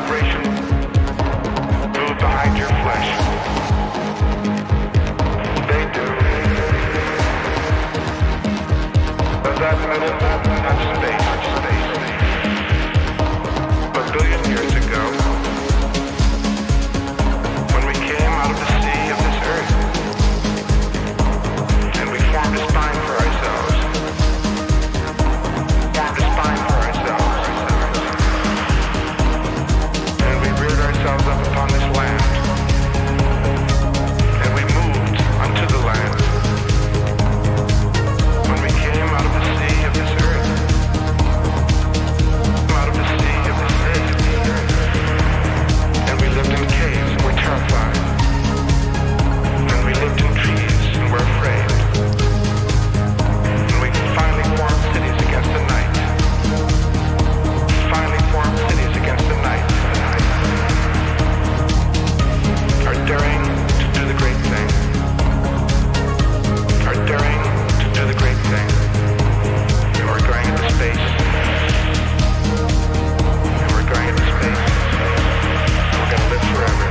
vibration. Move behind your flesh. They do. Does that metal touch space? A billion years ago, when we came out of the sea of this earth, and we formed a spine for ourselves. Formed a spine for ourselves. And we reared ourselves up upon this land. And we moved unto the land. When we came out of the sea of this earth, out of the sea of this earth, and we lived in caves and we're terrified. And we lived in trees and we're afraid. And we finally formed cities against the night. Finally formed cities against the night. Are daring to do the great thing. Are daring to do the great thing. And we're going into space. And we're going into space. And we're going to live forever.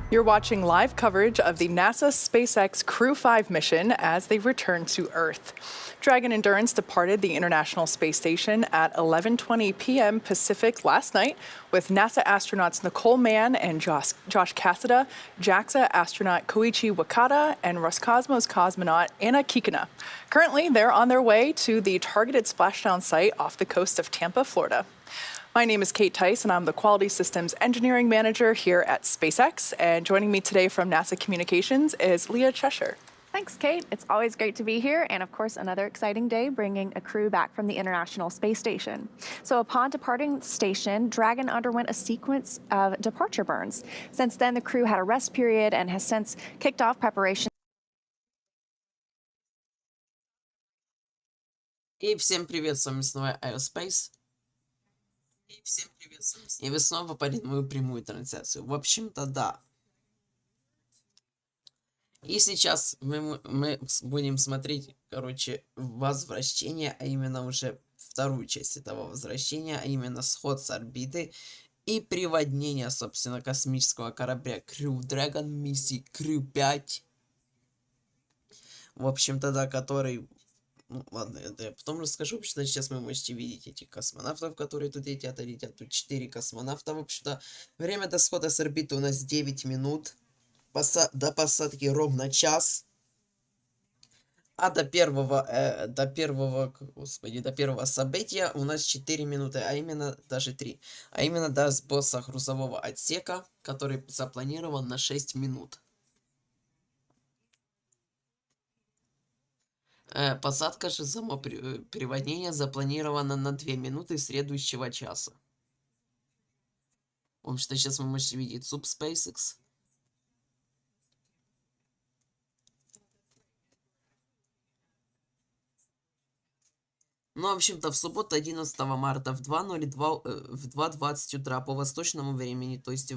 You're watching live coverage of the NASA SpaceX Crew-5 mission as they return to Earth. Dragon Endurance departed the International Space Station at 11:20 p.m. Pacific last night with NASA astronauts Николь Манн and Josh Kassa, JAXA astronaut Koichi Wakata, and Roskosmos cosmonaut Anna Kikina. Currently, they're on their way to the targeted splashdown site off the coast of Tampa, Florida. My name is Kate Tice, and I'm the Quality Systems Engineering Manager here at SpaceX. And joining me today from NASA Communications is Leah Cheshire. Thanks, Kate. It's always great to be here, and of course, another exciting day bringing a crew back from the International Space Station. So upon departing the station, Dragon underwent a sequence of departure burns. Since then, the crew had a rest period and has since kicked off preparation. И всем привет, с вами снова Aerospace. И вы снова попали на мою прямую трансляцию. В общем-то, да. И сейчас мы будем смотреть, короче, возвращение, а именно уже вторую часть этого возвращения, а именно сход с орбиты и приводнение, собственно, космического корабля Crew Dragon миссии Crew-5. В общем-то, да, который... Ну, ладно, это я потом расскажу, потому что сейчас вы можете видеть этих космонавтов, которые тут летят, тут 4 космонавта. В общем-то, время до схода с орбиты у нас 9 минут, до посадки ровно час, а до первого события у нас 4 минуты, а именно даже 3, а именно до сброса грузового отсека, который запланирован на 6 минут. Посадка же, само приводнение запланировано на 2 минуты следующего часа. В общем-то, сейчас вы можете видеть SpaceX. Ну, в общем-то, в субботу 11 марта в 2:20 утра по восточному времени, то есть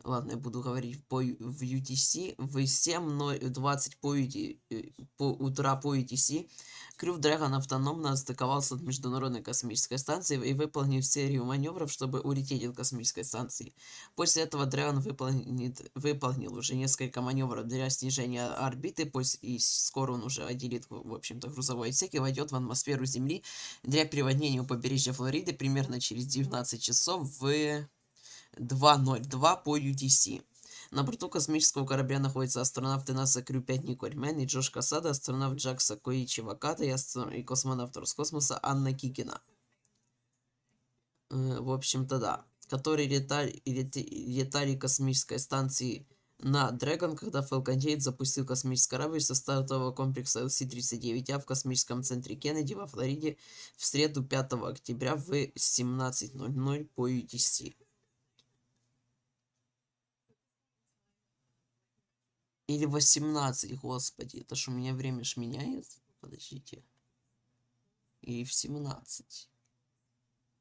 ладно, я буду говорить в UTC. В 7:20 по утра по UTC Crew Dragon автономно отстыковался от Международной космической станции и выполнив серию маневров, чтобы улететь от космической станции. После этого Dragon выполнил уже несколько маневров для снижения орбиты, и скоро он уже отделит, в общем-то, грузовой отсек и войдет в атмосферу Земли для приводнения у побережья Флориды примерно через 19 часов в 2:02 по UTC. На борту космического корабля находятся астронавты NASA Crew-5 Николь Манн и Джош Кассада, астронавт JAXA Коичи Ваката и космонавт Роскосмоса Анна Кикина. В общем-то, да. Которые летали космической станции на Dragon, когда Falcon 9 запустил космический корабль со стартового комплекса LC-39А в космическом центре Кеннеди во Флориде в среду 5 октября в 17:00 по UTC. Или 18, господи, это ж у меня время меняет. Подождите. Или в 17.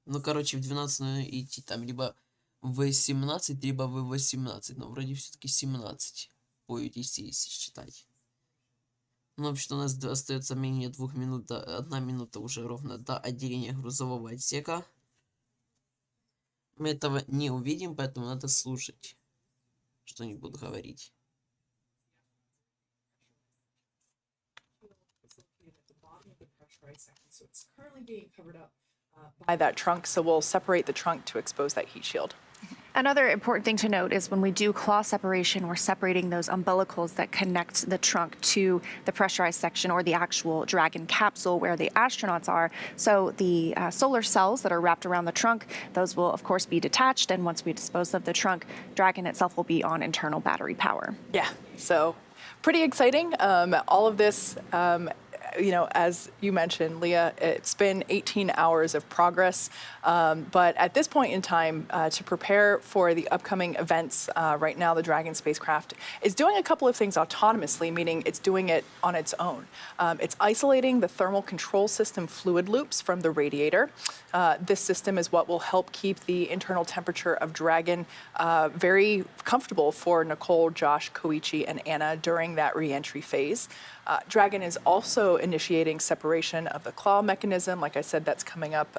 Ну, короче, в 12:00 идти там либо в 17, либо в 18. Но вроде все-таки 17 по UTC, если считать. Ну, вообще-то у нас остается менее 2 минут, 1 минута уже ровно до отделения грузового отсека. Мы этого не увидим, поэтому надо слушать, что не буду говорить. So it's currently being covered up by that trunk, so we'll separate the trunk to expose that heat shield. Another important thing to note is when we do claw separation, we're separating those umbilicals that connect the trunk to the pressurized section or the actual Dragon capsule where the astronauts are. So the solar cells that are wrapped around the trunk, those will of course be detached, and once we dispose of the trunk, Dragon itself will be on internal battery power. Yeah, so pretty exciting. All of this, you know, as you mentioned, Leah, it's been 18 hours of progress. But at this point in time, to prepare for the upcoming events, right now the Dragon spacecraft is doing a couple of things autonomously, meaning it's doing it on its own. It's isolating the thermal control system fluid loops from the radiator. This system is what will help keep the internal temperature of Dragon very comfortable for Nikol, Josh, Koichi, and Anna during that re-entry phase. Dragon is also initiating separation of the claw mechanism. Like I said, that's coming up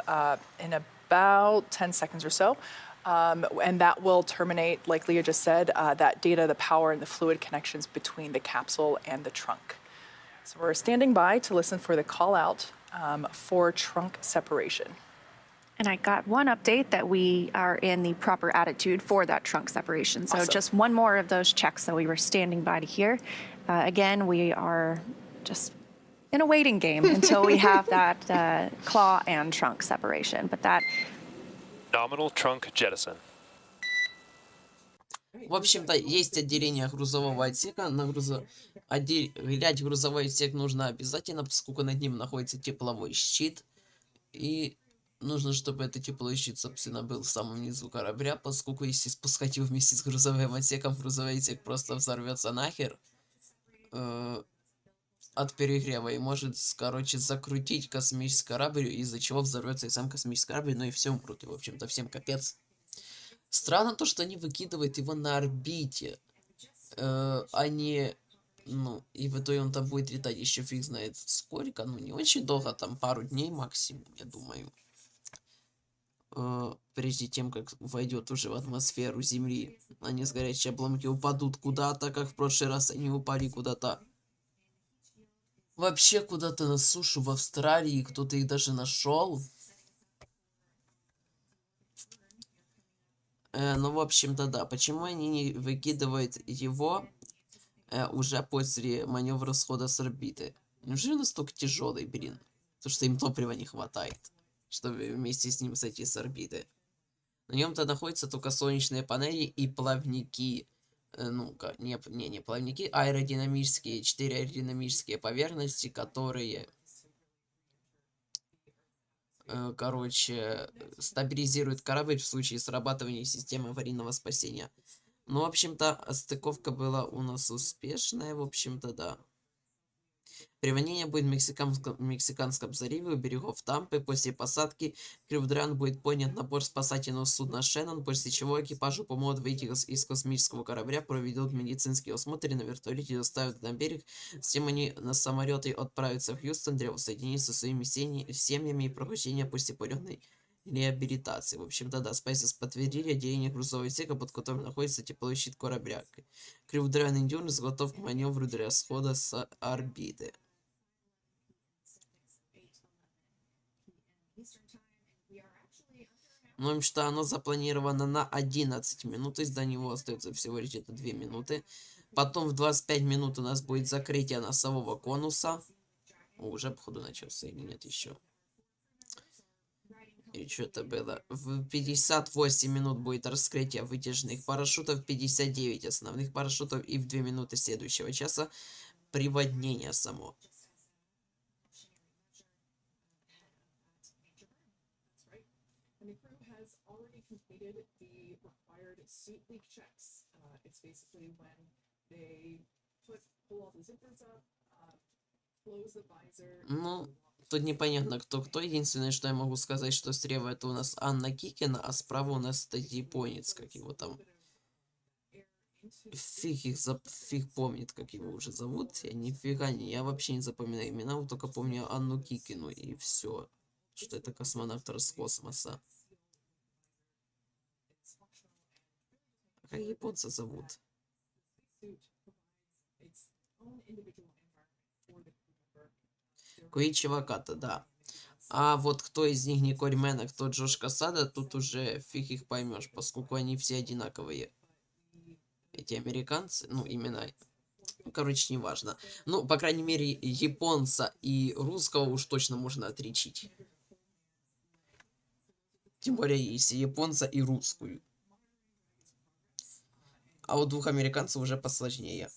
in about 10 seconds or so. And that will terminate, like Leah just said, that data, the power, and the fluid connections between the capsule and the trunk. So we're standing by to listen for the call out for trunk separation. And I got one update that we are in the proper attitude for that trunk separation. So Awesome. just one more of those checks that we were standing by to hear. Again, we are just in a waiting game until we have that claw and trunk separation. But that Nominal trunk jettison. В общем-то, есть отделение грузового отсека. Отделять грузовой отсек нужно обязательно, поскольку над ним находится тепловой щит. И нужно, чтобы этот тепловой щит, собственно, был в самом низу корабля, поскольку если спускать его вместе с грузовым отсеком, грузовой отсек просто взорвется нахер от перегрева и может, короче, закрутить космический корабль, из-за чего взорвется и сам космический корабль, ну и все умрут, и, в общем-то, всем капец. Странно то, что они выкидывают его на орбите, ну, и в итоге он там будет летать еще фиг знает сколько, ну, не очень долго, там пару дней максимум, я думаю. Прежде тем, как войдет уже в атмосферу Земли, а не с горячие обломки упадут куда-то, как в прошлый раз они упали куда-то. Вообще куда-то на сушу в Австралии, кто-то их даже нашел. Ну, в общем-то, да. Почему они не выкидывают его уже после маневра схода с орбиты? Неужели он настолько тяжелый, блин? Потому что им топлива не хватает, чтобы вместе с ним сойти с орбиты. На нем-то находятся только солнечные панели и плавники. Ну-ка, не плавники, аэродинамические, 4 аэродинамические поверхности, которые, короче, стабилизируют корабль в случае срабатывания системы аварийного спасения. Ну, в общем-то, отстыковка была у нас успешная, в общем-то, да. Приводнение будет в Мексиканском заливе у берегов Тампы. После посадки Crew-5 будет поднят на борт спасательного судна Шеннон, после чего экипажу помогут выйти из космического корабля, проведут медицинский осмотр и на вертолете доставят на берег. Затем они на самолете отправятся в Хьюстон для воссоединения со своими семьями и прохождения послеполетной реабилитации. В общем-то, да, Spaces подтвердили отделение грузового отсека, под которым находится тепловой щит корабля. Crew-5 Endurance готов к маневру для схода с орбиты. Ну, что оно запланировано на 11 минут, то есть до него остается всего лишь где-то 2 минуты. Потом в 25 минут у нас будет закрытие носового конуса. О, уже, походу, начался или нет еще? И что это было? В 58 минут будет раскрытие вытяжных парашютов, 59 основных парашютов и в 2 минуты следующего часа приводнение само. Ну, тут непонятно кто. Единственное, что я могу сказать, что слева это у нас Анна Кикина, а справа у нас тот японец, как его там. Фиг помнит, как его уже зовут. Я вообще не запоминаю имена, вот только помню Анну Кикину и все. Что это космонавт Роскосмоса. А как японца зовут? Коичи Ваката, да. А вот кто из них Николь Манн, а кто Джош Кассада, тут уже фиг их поймешь, поскольку они все одинаковые. Эти американцы, ну, именно, ну, короче, неважно. Ну, по крайней мере, японца и русского уж точно можно отличить. Тем более, если японца и русскую. А у двух американцев уже посложнее.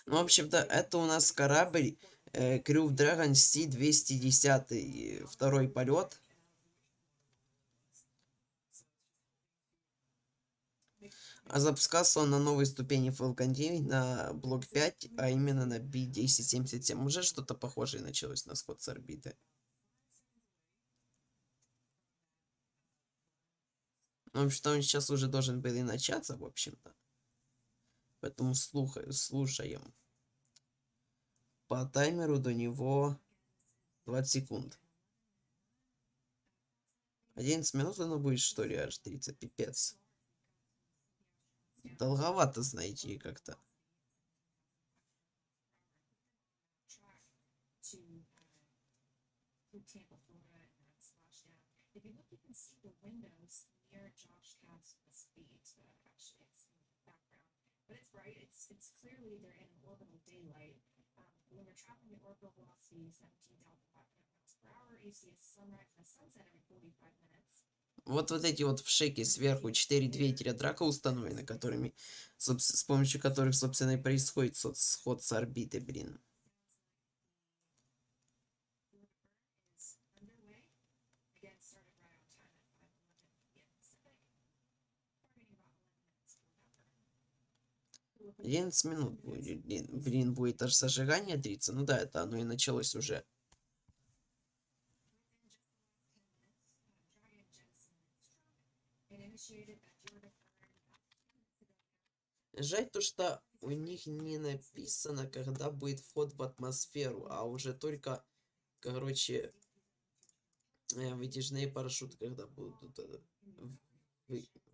Ну, в общем-то, это у нас корабль Crew-5 C-210, второй полет. А запускался он на новой ступени Falcon 9 на блок 5, а именно на B-1077. Уже что-то похожее началось на сход с орбиты. В общем-то, он сейчас уже должен был и начаться, в общем-то. Поэтому слушаем. По таймеру до него 20 секунд. 11 минут оно будет, что ли, аж 30, пипец. Долговато, знаете, как-то. Вот эти вот в шеке сверху 4 двигателя драка установлены, которыми, с помощью которых, собственно, и происходит сход с орбиты, блин. — 11 минут будет, блин, будет аж зажигание длиться. Ну да, это оно и началось уже. Жаль то, что у них не написано, когда будет вход в атмосферу, а уже только, короче, вытяжные парашюты, когда будут,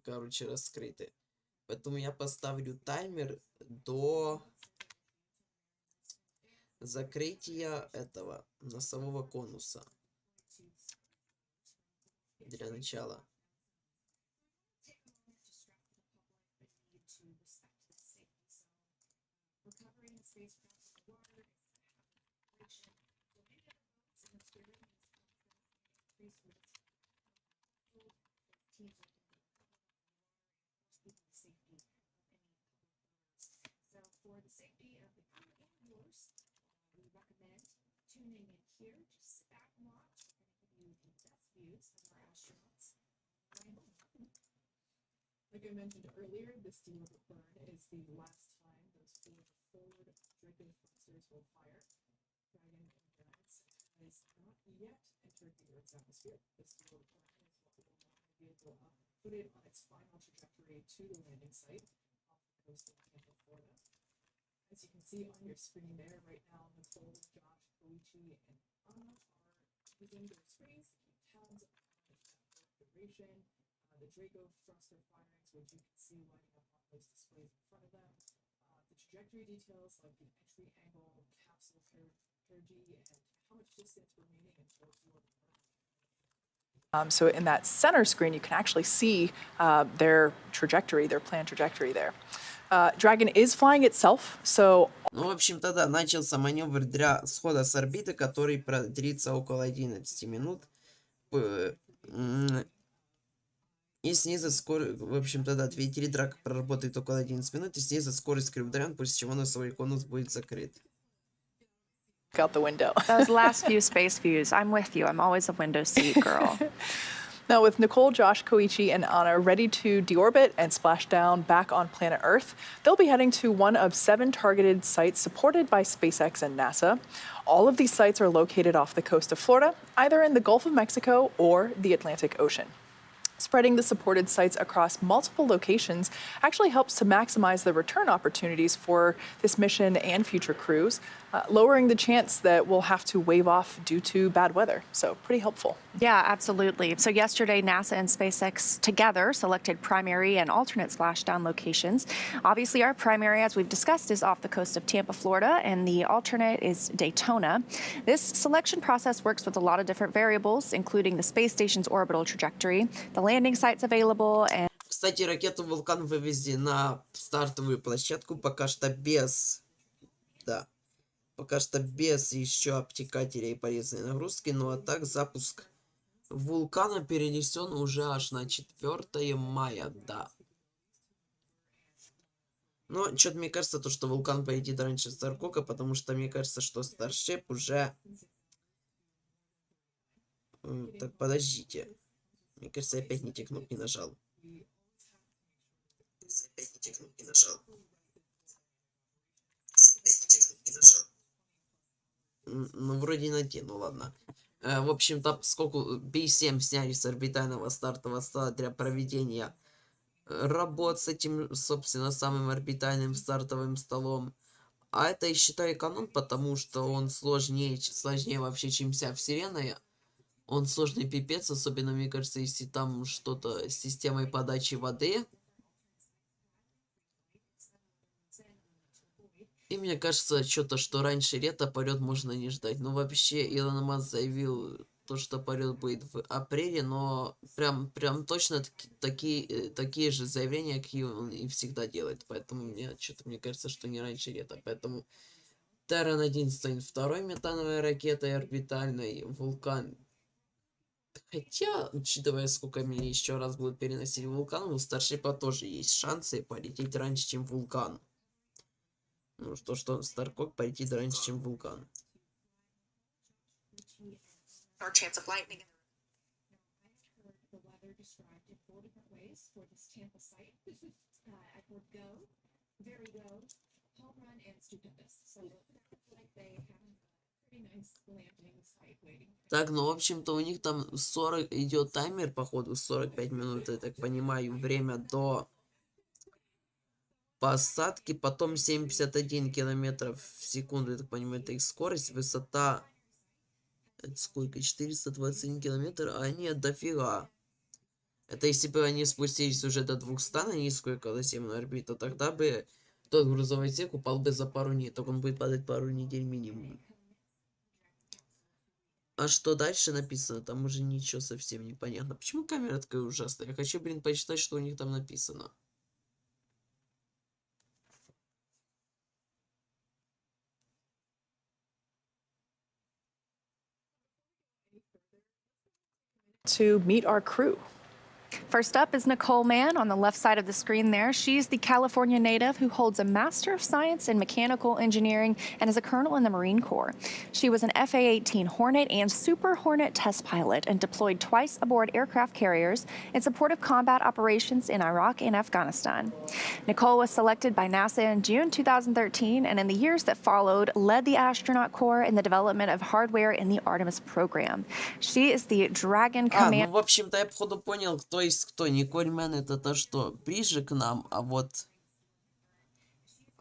короче, раскрыты. Поэтому я поставлю таймер до закрытия этого носового конуса. Для начала. Like I mentioned earlier, this deorbit burn is the last time those forward Draco thrusters will fire. Dragon endurance has not yet entered the Earth's atmosphere. This deorbit burn is what will allow the vehicle put it on its final trajectory to the landing site off the coast of Tampa, Florida. As you can see on your screen there right now, Nicole, Josh, Koichi, and Anna are using their screens to keep tabs on the duration. The Draco thruster firings, which you can see lighting up on those displays in front of them. The trajectory details like the entry angle, capsule perigee, and how much distance remaining until deorbit burn. So in that center screen, you can actually see their trajectory, their planned trajectory there. Dragon is flying itself, so... Ну, в общем-то, да, начался маневр для схода с орбиты, который продлится около 11 минут. И снизу скорость, в общем-то, да, двигатель драка проработает около 11 минут, и снизу скорость Crew-5, после чего носовой конус будет закрыт. Out the window. Those last few space views, I'm with you. I'm always a window seat girl. Now, with Nicole, Josh, Koichi, and Anna ready to deorbit and splash down back on planet Earth, they'll be heading to one of 7 targeted sites supported by SpaceX and NASA. All of these sites are located off the coast of Florida, either in the Gulf of Mexico or the Atlantic Ocean. Spreading the supported sites across multiple locations actually helps to maximize the return opportunities for this mission and future crews, lowering the chance that we'll have to wave off due to bad weather. So pretty helpful. Yeah, absolutely. So yesterday, NASA and SpaceX together selected primary and alternate splashdown locations. Obviously, our primary, as we've discussed, is off the coast of Tampa, Florida, and the alternate is Daytona. This selection process works with a lot of different variables, including the space station's orbital trajectory, the landing sites available, and... Кстати, ракету «Вулкан» вывезли на стартовую площадку, пока что без... Да. Пока что без еще обтекателей и полезной нагрузки, ну а так запуск «Вулкана» перенесен уже аж на 4 мая, да. Но что-то мне кажется, то, что «Вулкан» полетит раньше Старкока, потому что мне кажется, что Старшип уже... Так, подождите. Мне кажется, я опять не те кнопки нажал. Ну, вроде на те, ну ладно. В общем-то, поскольку B7 сняли с орбитального стартового стола для проведения работ с этим, собственно, самым орбитальным стартовым столом. А это, я считаю, канон, потому что он сложнее вообще, чем вся Вселенная. Он сложный пипец, особенно, мне кажется, если там что-то с системой подачи воды. И мне кажется, что-то, что раньше лета полет можно не ждать. Ну, вообще, Илон Маск заявил то, что полет будет в апреле, но прям точно такие же заявления, какие он и всегда делает. Поэтому мне кажется, что не раньше лета. Поэтому Терран-1 станет второй метановой ракетой орбитальной. Вулкан. Хотя, учитывая, сколько мне еще раз будут переносить Вулкан, у Старшипа тоже есть шансы полететь раньше, чем Вулкан. Ну, что Старкок полетит раньше, чем Вулкан. Так, ну, в общем-то, у них там 40 идет таймер, походу, 45 минут, я так понимаю, время до посадки, потом 71 километров в секунду, я так понимаю, это их скорость, высота, это сколько, 421 километр, а нет, дофига. Это если бы они спустились уже до 200 на низкую околоземную орбиту, тогда бы тот грузовой отсек упал бы за пару недель, только он будет падать пару недель минимум. А что дальше написано, там уже ничего совсем не понятно. Почему камера такая ужасная? Я хочу, почитать, что у них там написано. To meet our crew. First up is Николь Манн on the left side of the screen there. She's the California native who holds a Master of Science in Mechanical Engineering and is a colonel in the Marine Corps. She was an FA-18 Hornet and Super Hornet test pilot and deployed twice aboard aircraft carriers in support of combat operations in Iraq and Afghanistan. Nicole was selected by NASA in June 2013 and in the years that followed led the astronaut corps in the development of hardware in the Artemis program. She is the Dragon Command. Ну, в общем-то, я, походу, понял, кто есть кто. Николь Манн это то, что ближе к нам, а вот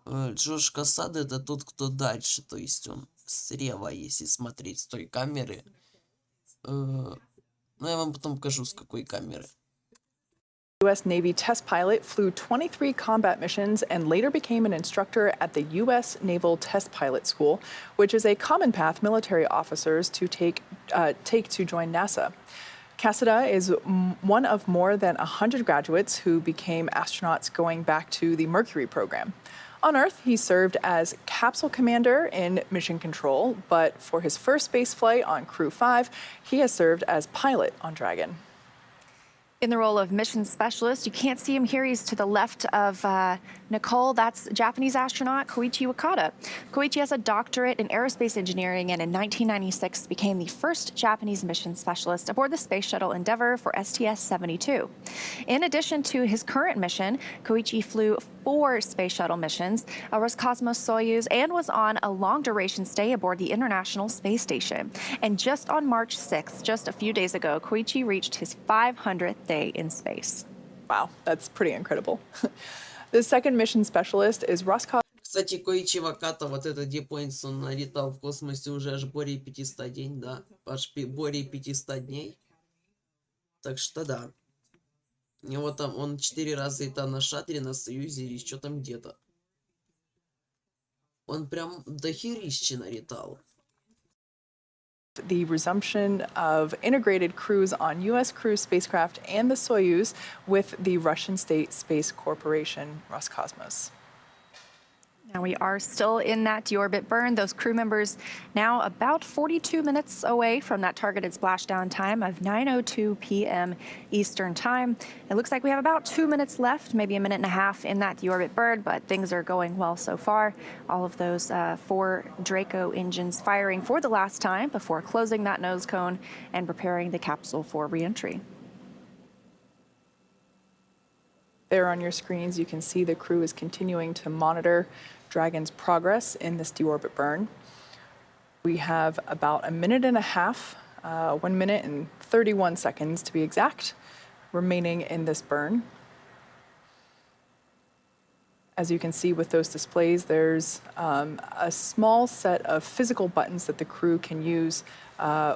Джош Кассада это тот, кто дальше, то есть он слева, если смотреть с той камеры. Ну, я вам потом покажу, с какой камеры. U.S. Navy test pilot, flew 23 combat missions, and later became an instructor at the U.S. Naval Test Pilot School, which is a common path military officers to take to join NASA. Khassada is one of more than 100 graduates who became astronauts going back to the Mercury program. On Earth, he served as capsule commander in mission control, but for his first space flight on Crew-5, he has served as pilot on Dragon. In the role of mission specialist, you can't see him here. He's to the left of Nicole. That's Japanese astronaut Koichi Wakata. Koichi has a doctorate in aerospace engineering and in 1996 became the first Japanese mission specialist aboard the Space Shuttle Endeavour for STS-72. In addition to his current mission, Koichi flew 4 space shuttle missions, a Roskosmos Soyuz, and was on a long-duration stay aboard the International Space Station. And just on March 6th, just a few days ago, Koichi reached his 500th day in space. Wow, that's pretty incredible. The second mission specialist is Roskosmos. Кстати, Коичи Ваката, вот этот японец, он налетал в космосе уже аж более 500 дней, да, аж более 500 дней. Так что да. У него там, он 4 раза летал на шаттле, на Союзе или что там где-то. Он прям дохерища налетал. The resumption of integrated crews on U.S. Crew spacecraft and the Soyuz with the Russian State Space Corporation, Roskosmos. Now we are still in that deorbit burn. Those crew members now about 42 minutes away from that targeted splashdown time of 9:02 p.m. Eastern Time. It looks like we have about 2 minutes left, maybe a minute and a half in that deorbit burn, but things are going well so far. All of those 4 Draco engines firing for the last time before closing that nose cone and preparing the capsule for reentry. There on your screens, you can see the crew is continuing to monitor Dragon's progress in this deorbit burn. We have about a minute and a half 1 minute and 31 seconds to be exact, remaining in this burn. As you can see with those displays, there's a small set of physical buttons that the crew can use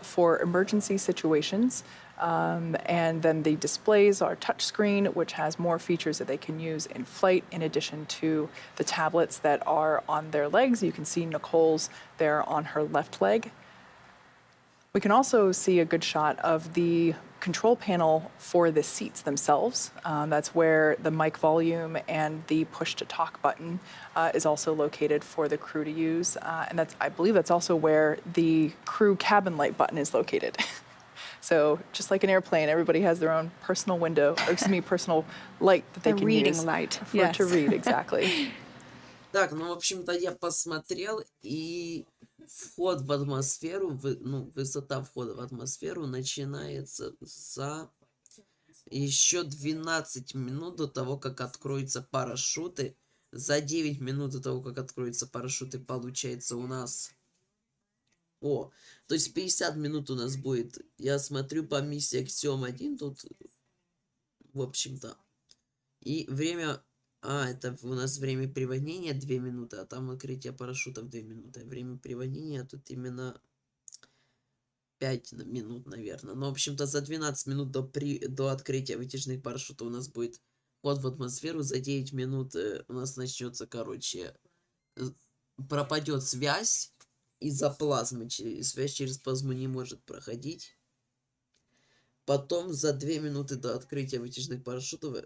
for emergency situations. And then the displays are touchscreen, which has more features that they can use in flight, in addition to the tablets that are on their legs. You can see Nicole's there on her left leg. We can also see a good shot of the control panel for the seats themselves. That's where the mic volume and the push-to-talk button is also located for the crew to use. And I believe that's also where the crew cabin light button is located. So just like an airplane, everybody has their own personal window, or excuse me, personal light that they can reading use light. for Yes. to read, exactly. Так, ну, в общем-то, я посмотрел, и вход в атмосферу, высота входа в атмосферу начинается за еще 12 минут до того, как откроются парашюты. За 9 минут до того, как откроются парашюты, получается у нас... то есть 50 минут у нас будет. Я смотрю по миссии Аксиом-1 тут, в общем-то. И время... это у нас время приводнения 2 минуты, а там открытие парашютов 2 минуты. Время приводнения тут именно 5 минут, наверное. Но, в общем-то, за 12 минут до открытия вытяжных парашютов у нас будет вход в атмосферу. За 9 минут у нас начнется, пропадет связь из-за плазмы. Связь через плазму не может проходить. Потом за 2 минуты до открытия вытяжных парашютов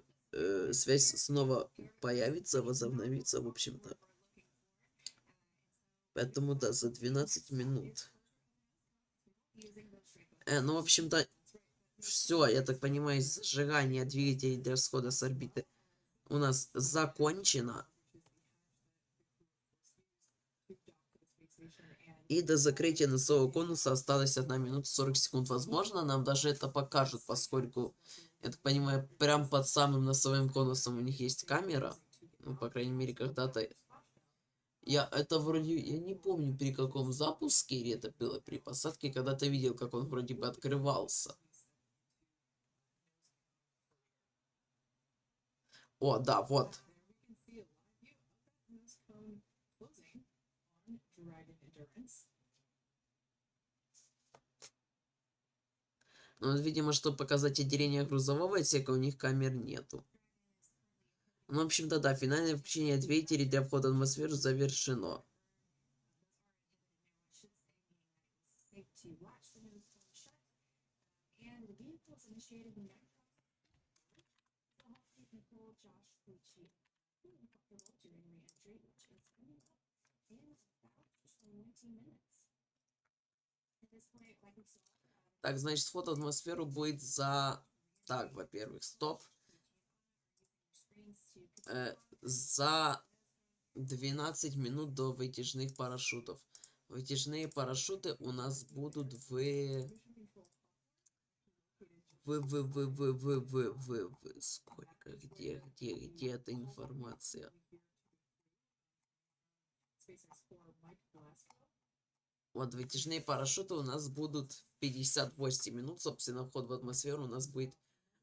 связь снова появится, возобновится, в общем-то. Поэтому, да, за 12 минут. Ну, в общем-то, все, я так понимаю, зажигание двигателей для схода с орбиты у нас закончено. И до закрытия носового конуса осталось 1 минута 40 секунд. Возможно, нам даже это покажут, поскольку, я так понимаю, прям под самым носовым конусом у них есть камера. Ну, по крайней мере, когда-то... Я не помню, при каком запуске, или это было при посадке, когда-то видел, как он вроде бы открывался. Да, вот. Ну, видимо, чтобы показать отделение грузового отсека, у них камер нету. Ну, в общем-то, да, финальное включение двигателей для входа в атмосферу завершено. Так, значит, вход в атмосферу будет за... Так, во-первых, стоп. За 12 минут до вытяжных парашютов. Вытяжные парашюты у нас будут Сколько? Где эта информация? Вот, вытяжные парашюты у нас будут в 58 минут. Собственно, вход в атмосферу у нас будет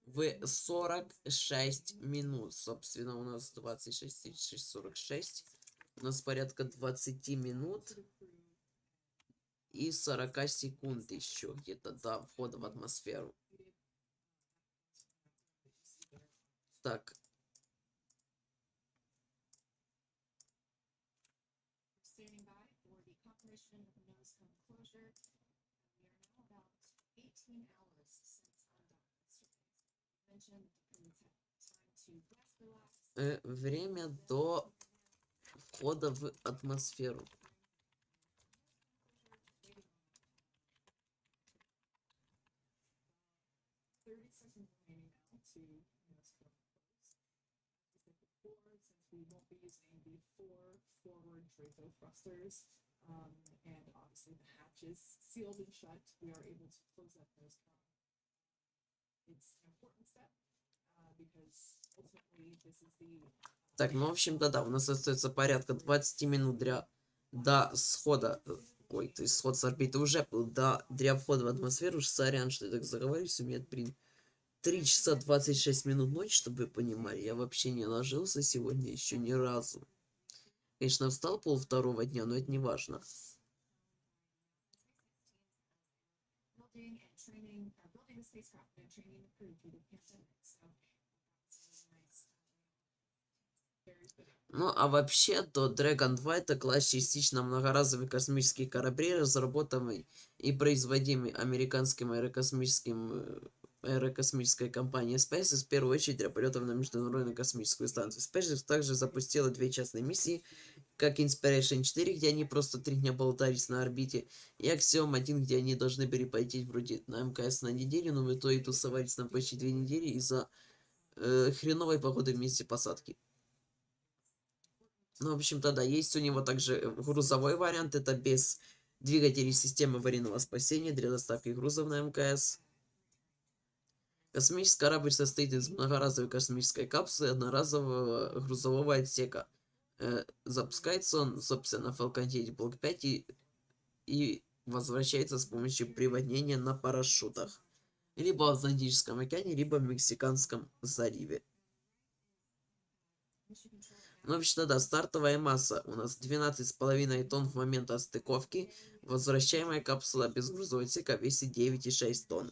в 46 минут. Собственно, у нас 26, 36, 46. У нас порядка 20 минут и 40 секунд еще где-то до входа в атмосферу. Так. Время до входа в атмосферу. Так, ну, в общем-то, да, у нас остается порядка 20 минут до схода Ой, то есть сход с орбиты уже был, да, для входа в атмосферу, сорян, что я так заговорюсь, у меня, блин, 3 часа 26 минут ночи, чтобы вы понимали, я вообще не ложился сегодня еще ни разу. Конечно, встал 1:30 дня, но это не важно. Ну, а вообще, то Dragon 2 это класс частично многоразовый космический корабль, разработанный и производимый американским аэрокосмической компанией SpaceX, в первую очередь для полетов на Международную космическую станцию. SpaceX также запустила 2 частные миссии, как Inspiration 4, где они просто 3 дня болтались на орбите, и Axiom 1, где они должны были полететь вроде на МКС на неделю, но в итоге тусовались на почти 2 недели из-за хреновой погоды в месте посадки. Ну, в общем-то, да, есть у него также грузовой вариант, это без двигателей системы аварийного спасения для доставки грузов на МКС. Космический корабль состоит из многоразовой космической капсулы и одноразового грузового отсека. Запускается он, собственно, на Falcon 9 Block 5 и возвращается с помощью приводнения на парашютах. Либо в Атлантическом океане, либо в Мексиканском заливе. Ну, вообще-то, да, стартовая масса у нас 12,5 тонн в момент отстыковки. Возвращаемая капсула без грузового отсека весит 9,6 тонн.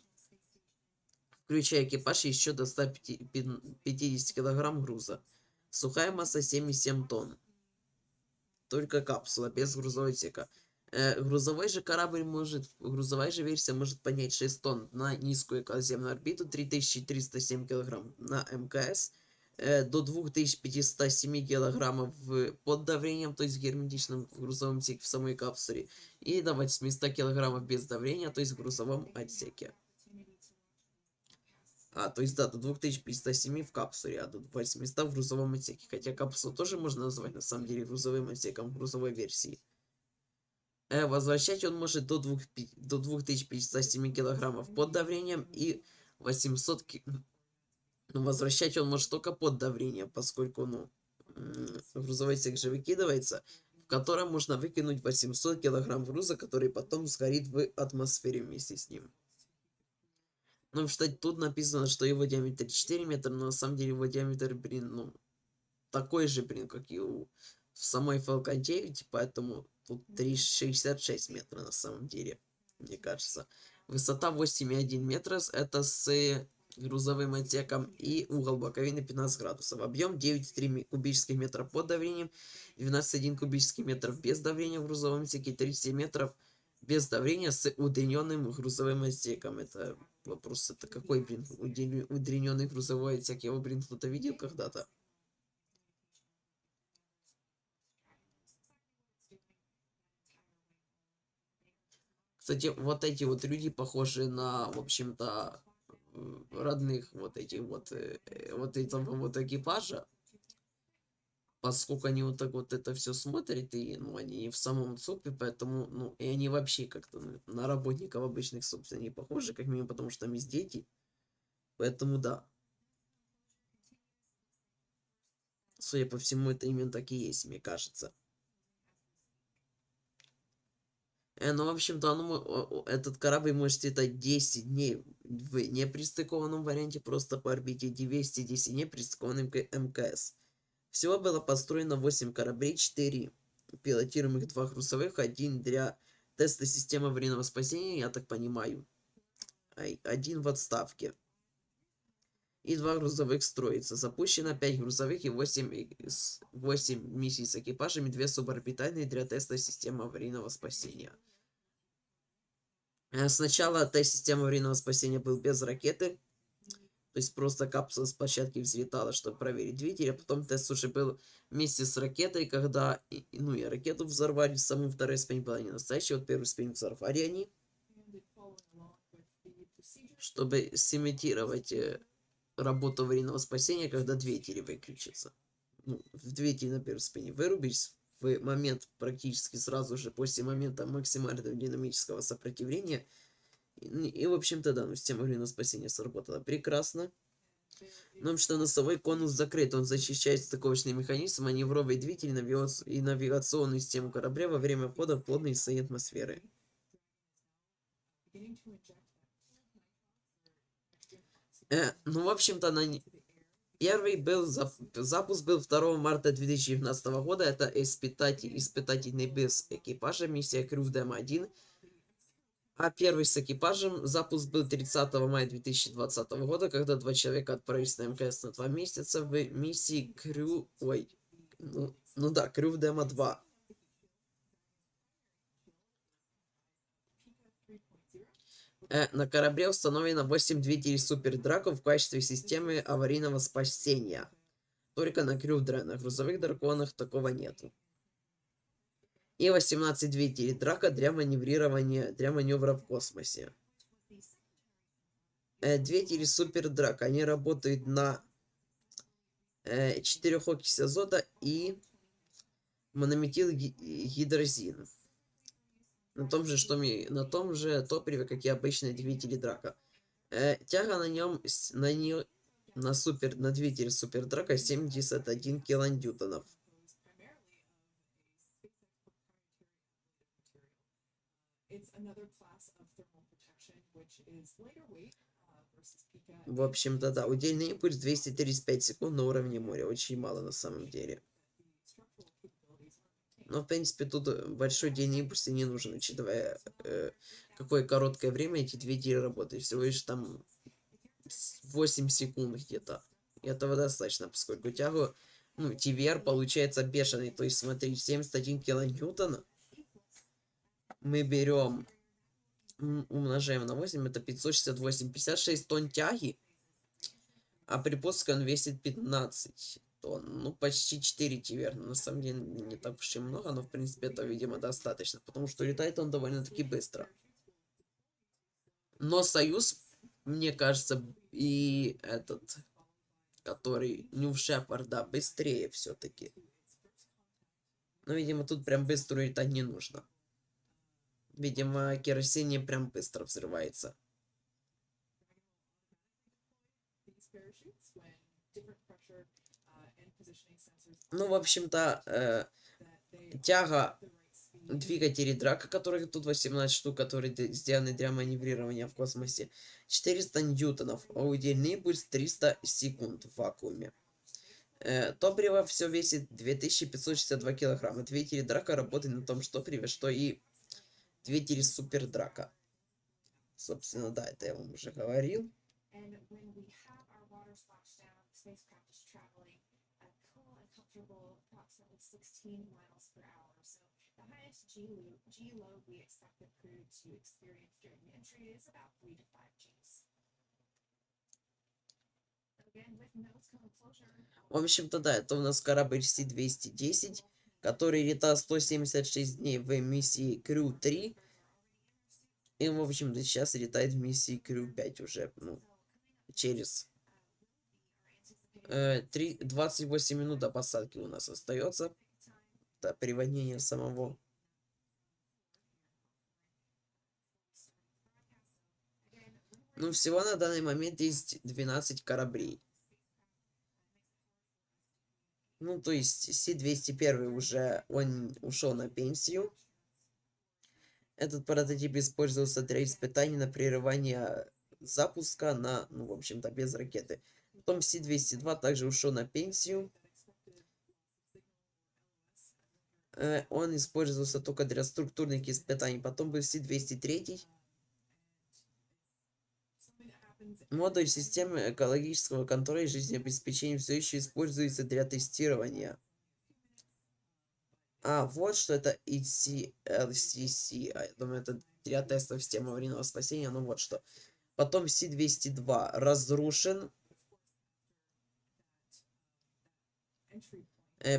Включая экипаж еще до 150 килограмм груза. Сухая масса 7,7 тонн. Только капсула без грузового отсека. Грузовой же корабль грузовая же версия может поднять 6 тонн на низкую околоземную орбиту, 3307 килограмм на МКС, до 2507 килограммов под давлением, то есть в герметичном грузовом отсеке в самой капсуле, и до 800 килограммов без давления, то есть в грузовом отсеке. То есть, да, до 2507 в капсуле, а до 800 в грузовом отсеке. Хотя капсулу тоже можно назвать, на самом деле, грузовым отсеком в грузовой версии. Возвращать он может до 2507 килограммов под давлением и 800 Ну, возвращать он может только под давлением, поскольку, грузовой отсек же выкидывается, в котором можно выкинуть 800 килограмм груза, который потом сгорит в атмосфере вместе с ним. Ну, кстати, тут написано, что его диаметр 4 метра, но на самом деле его диаметр, такой же, как и у самой Falcon 9, поэтому тут 3,66 метра на самом деле, мне кажется. Высота 8,1 метра, это с грузовым отсеком, и угол боковины 15 градусов. Объем 9,3 кубических метра под давлением, 12,1 кубических метров без давления в грузовом отсеке, 37 метров без давления с удлиненным грузовым отсеком. Это вопрос, это какой, удлиненный грузовой отсек? Его, кто-то видел когда-то? Кстати, вот эти вот люди похожи на, в общем-то, родных этого экипажа, поскольку они вот так вот это все смотрят, и, они не в самом ЦОПе, поэтому, и они вообще как-то на работников обычных, собственно, не похожи, как минимум, потому что там есть дети, поэтому, да. Судя по всему, это именно так и есть, мне кажется. Ну, в общем-то, этот корабль может летать 10 дней в непристыкованном варианте, просто по орбите 210 дней пристыкованным к МКС. Всего было построено 8 кораблей, 4 пилотируемых, 2 грузовых, 1 для теста системы аварийного спасения, я так понимаю, 1 в отставке. И 2 грузовых строится. Запущено 5 грузовых и 8 миссий с экипажами, 2 суборбитальные для теста системы аварийного спасения. Сначала тест системы аварийного спасения был без ракеты, то есть просто капсула с площадки взлетала, чтобы проверить двигатель, а потом тест уже был вместе с ракетой, когда и ракету взорвали, саму вторую ступень была не настоящая, вот первую ступень взорвали они, чтобы сымитировать работу аварийного спасения, когда двигатели выключатся. Двигатели на первой ступени вырубились в момент практически сразу же после момента максимального динамического сопротивления. И в общем-то, да, система аварийного спасения сработала прекрасно. Ну, что носовой конус закрыт, он защищает стыковочный механизм, маневровый двигатель и навигационную систему корабля во время входа в плотные слои атмосферы. Ну, в общем-то, первый запуск был 2 марта 2019 года. Это испытательный без экипажа, миссия Crew-5 А первый с экипажем запуск был 30 мая 2020 года, когда 2 человека отправились на МКС на 2 месяца в миссии Crew-2. На корабле установлено 8 двигателей супердраков в качестве системы аварийного спасения. Только на Crew-2, на грузовых драконах такого нету. И 18 двигателей драка для маневра в космосе. Двигатели супердрака, они работают на 4-окиси азота и монометилгидрозин. На том же топливе, как и обычные двигатели драка. Тяга на двигателе супердрака 71 килоньютонов. В общем-то, да, удельный импульс 235 секунд на уровне моря. Очень мало на самом деле. Но, в принципе, тут большой удельный импульс и не нужен, учитывая, какое короткое время эти двигатели работают. Всего лишь там 8 секунд где-то. И этого достаточно, поскольку тягу, TVR получается бешеный. То есть, смотри, 71 килоньютон мы берем, умножаем на 8, это 568, 56 тонн тяги, а при пуске он весит 15 тонн, ну почти 4 TVR, на самом деле не так уж и много, но в принципе это, видимо, достаточно, потому что летает он довольно-таки быстро. Но Союз, мне кажется, и этот, который New Shepard, да, быстрее все-таки. Но, видимо, тут прям быстро летать не нужно. Видимо, керосин прям быстро взрывается. Ну, в общем-то, тяга двигателей драка, которых тут 18 штук, которые сделаны для маневрирования в космосе, 400 ньютонов, а удельный импульс 300 секунд в вакууме. Топливо все весит 2562 килограмма. Двигатели драка работают на том же топливе, что и двигатели супердрака. Собственно, да, это я вам уже говорил. В общем-то, да, это у нас корабль С-210, который летал 176 дней в миссии Crew-3. И, в общем-то, сейчас летает в миссии Crew-5 уже, через 28 минут до посадки у нас остается. До приводнения самого. Ну, всего на данный момент есть 12 кораблей. Ну, то есть С-201 уже, он ушел на пенсию. Этот прототип использовался для испытаний на прерывание запуска на, в общем-то, без ракеты. Потом С-202 также ушел на пенсию. Он использовался только для структурных испытаний. Потом был С-203. Модуль системы экологического контроля и жизнеобеспечения все еще используется для тестирования. Вот что это ECLCC. Я думаю, это для тестов системы аварийного спасения. Ну вот что. Потом С-202 разрушен.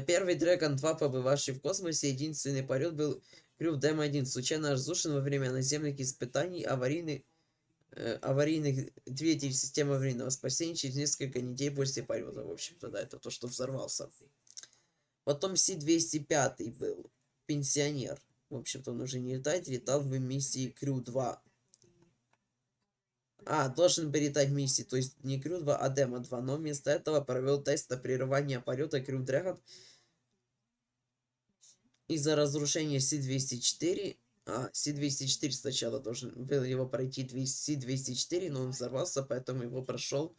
Первый Dragon 2, побывавший в космосе, единственный полет был Crew-1, случайно разрушен во время наземных испытаний аварийных двигателей системы аварийного спасения через несколько недель после полета. В общем-то, да, это то, что взорвался. Потом С-205 был пенсионер. В общем-то, он уже не летает, летал в миссии Crew-2. должен бы летать миссии, то есть не Crew-2, а Demo-2, но вместо этого провел тест на прерывание полета Crew-Dragon из-за разрушения Си-204. Си-204 сначала должен был его пройти Си-204, но он взорвался, поэтому его прошел.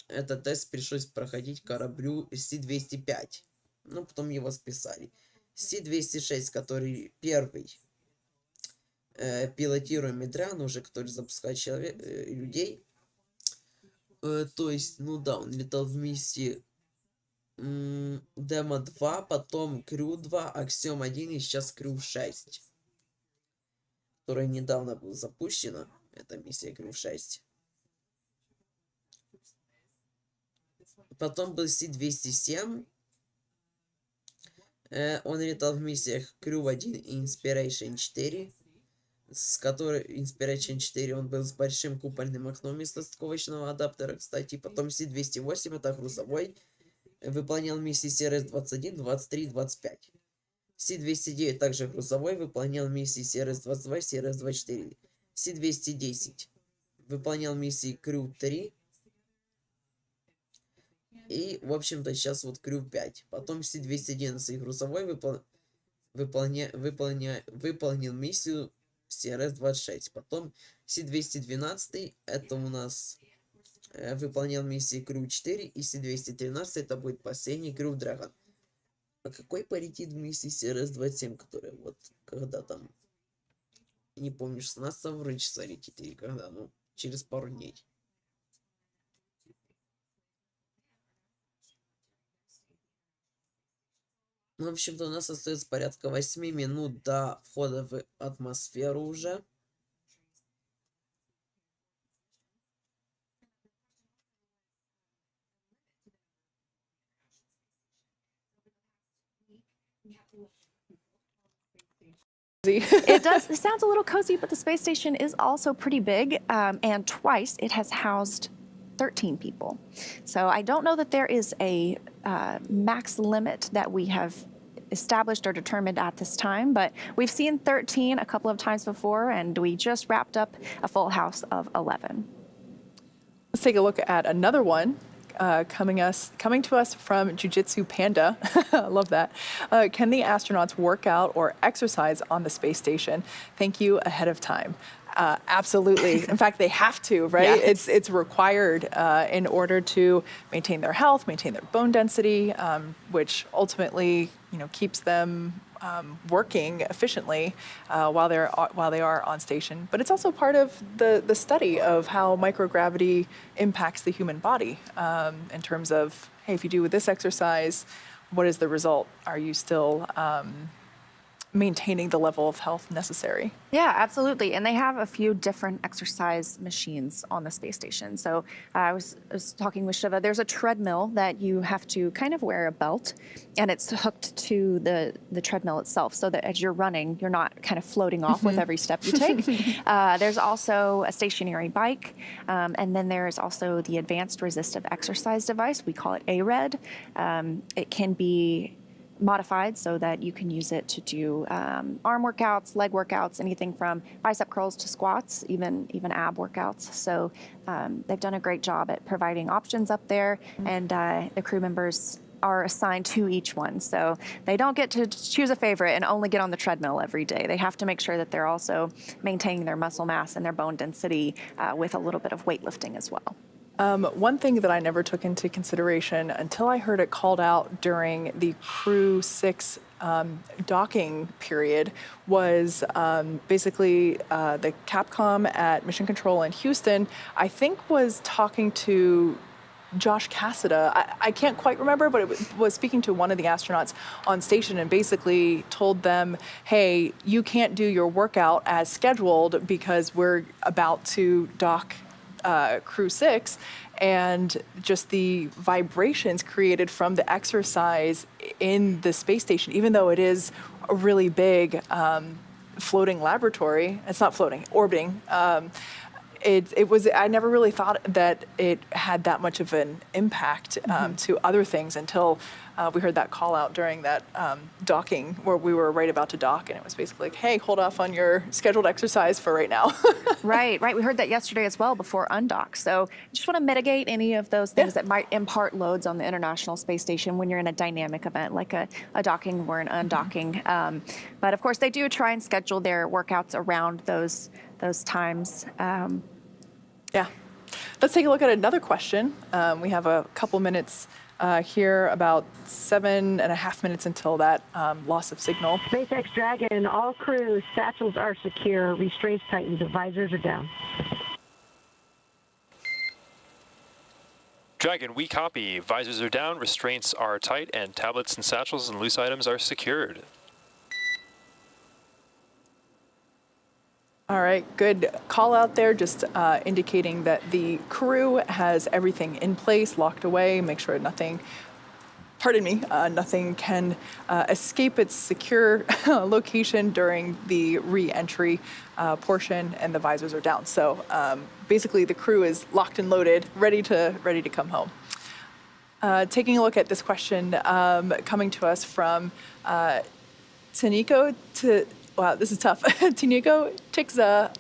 Этот тест пришлось проходить кораблю Си-205. Ну, потом его списали. Си-206, который первый пилотируемый дрон уже, который запускает людей. То есть, ну да, он летал в миссии Демо-2, потом Crew-2, Axiom-1 и сейчас Crew-6, которая недавно была запущена. Это миссия Crew-6. Потом был Си-207. Он летал в миссиях Crew-1 и Inspiration 4. С которой Inspiration 4 он был с большим купольным окном вместо стыковочного адаптера, кстати. Потом Си-208, это грузовой. Выполнял миссии CRS-21, 23 и 25. Си-209 также грузовой. Выполнял миссии CRS-22, CRS-24. Си-210 выполнял миссии Crew-3. И, в общем-то, сейчас вот Crew-5. Потом Си-211 грузовой выполнил миссию CRS-26. Потом Си-212 это у нас выполнял миссии Crew-4. И Си-213 это будет последний Crew-Dragon. А какой полетит в миссии CRS-27, которая вот когда там, не помню, 16 вроде часа летит или когда, ну, через пару дней. Ну, в общем-то, у нас остается порядка 8 минут до входа в атмосферу уже. It sounds a little cozy, but the space station is also pretty big, and twice it has housed 13 people. So I don't know that there is a max limit that we have established or determined at this time, but we've seen 13 a couple of times before, and we just wrapped up a full house of 11. Let's take a look at another one coming to us from Jiu-Jitsu Panda. I love that. Can the astronauts work out or exercise on the space station? Thank you ahead of time. Absolutely. In fact, they have to, right? Yeah. It's required in order to maintain their health, maintain their bone density, which ultimately, keeps them working efficiently while they are on station. But it's also part of the study of how microgravity impacts the human body in terms of, hey, if you do this exercise, what is the result? Are you still maintaining the level of health necessary? Yeah, absolutely. And they have a few different exercise machines on the space station. So I was talking with Shiva. There's a treadmill that you have to kind of wear a belt, and it's hooked to the treadmill itself, so that as you're running, you're not kind of floating off with every step you take. There's also a stationary bike, and then there's also the advanced resistive exercise device. We call it ARED. It can be modified so that you can use it to do arm workouts, leg workouts, anything from bicep curls to squats, even ab workouts. So they've done a great job at providing options up there, and the crew members are assigned to each one. So they don't get to choose a favorite and only get on the treadmill every day. They have to make sure that they're also maintaining their muscle mass and their bone density with a little bit of weightlifting as well. One thing that I never took into consideration until I heard it called out during the Crew-6 docking period was basically the Capcom at Mission Control in Houston, I think, was talking to Josh Kassa. I can't quite remember, but it was speaking to one of the astronauts on station and basically told them, hey, you can't do your workout as scheduled because we're about to dock Crew-6, and just the vibrations created from the exercise in the space station, even though it is a really big floating laboratory, it's not floating, orbiting, it was, I never really thought that it had that much of an impact to other things until we heard that call out during that docking where we were right about to dock, and it was basically like, hey, hold off on your scheduled exercise for right now. Right. We heard that yesterday as well before undock. So just want to mitigate any of those things that might impart loads on the International Space Station when you're in a dynamic event like a docking or an undocking. But of course, they do try and schedule their workouts around those times. Yeah. Let's take a look at another question. We have a couple minutes here, about 7.5 minutes until that loss of signal. SpaceX Dragon, all crew, satchels are secure, restraints tightened, the visors are down. Dragon, we copy. Visors are down, restraints are tight, and tablets and satchels and loose items are secured. All right, good call out there, just indicating that the crew has everything in place, locked away, make sure nothing can escape its secure location during the re-entry portion, and the visors are down. So basically the crew is locked and loaded, ready to come home. Taking a look at this question coming to us from Taniko wow, this is tough. Tiniko Tikza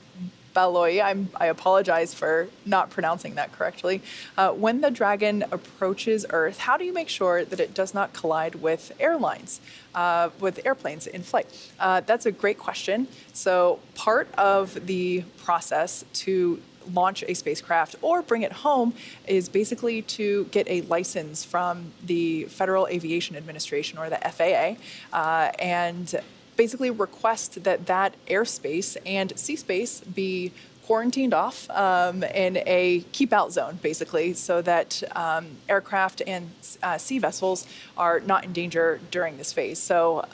Baloy, I apologize for not pronouncing that correctly. When the Dragon approaches Earth, how do you make sure that it does not collide with airplanes in flight? That's a great question. So part of the process to launch a spacecraft or bring it home is basically to get a license from the Federal Aviation Administration, or the FAA, and basically request that airspace and sea space be quarantined off in a keep out zone, basically, so that aircraft and sea vessels are not in danger during this phase. So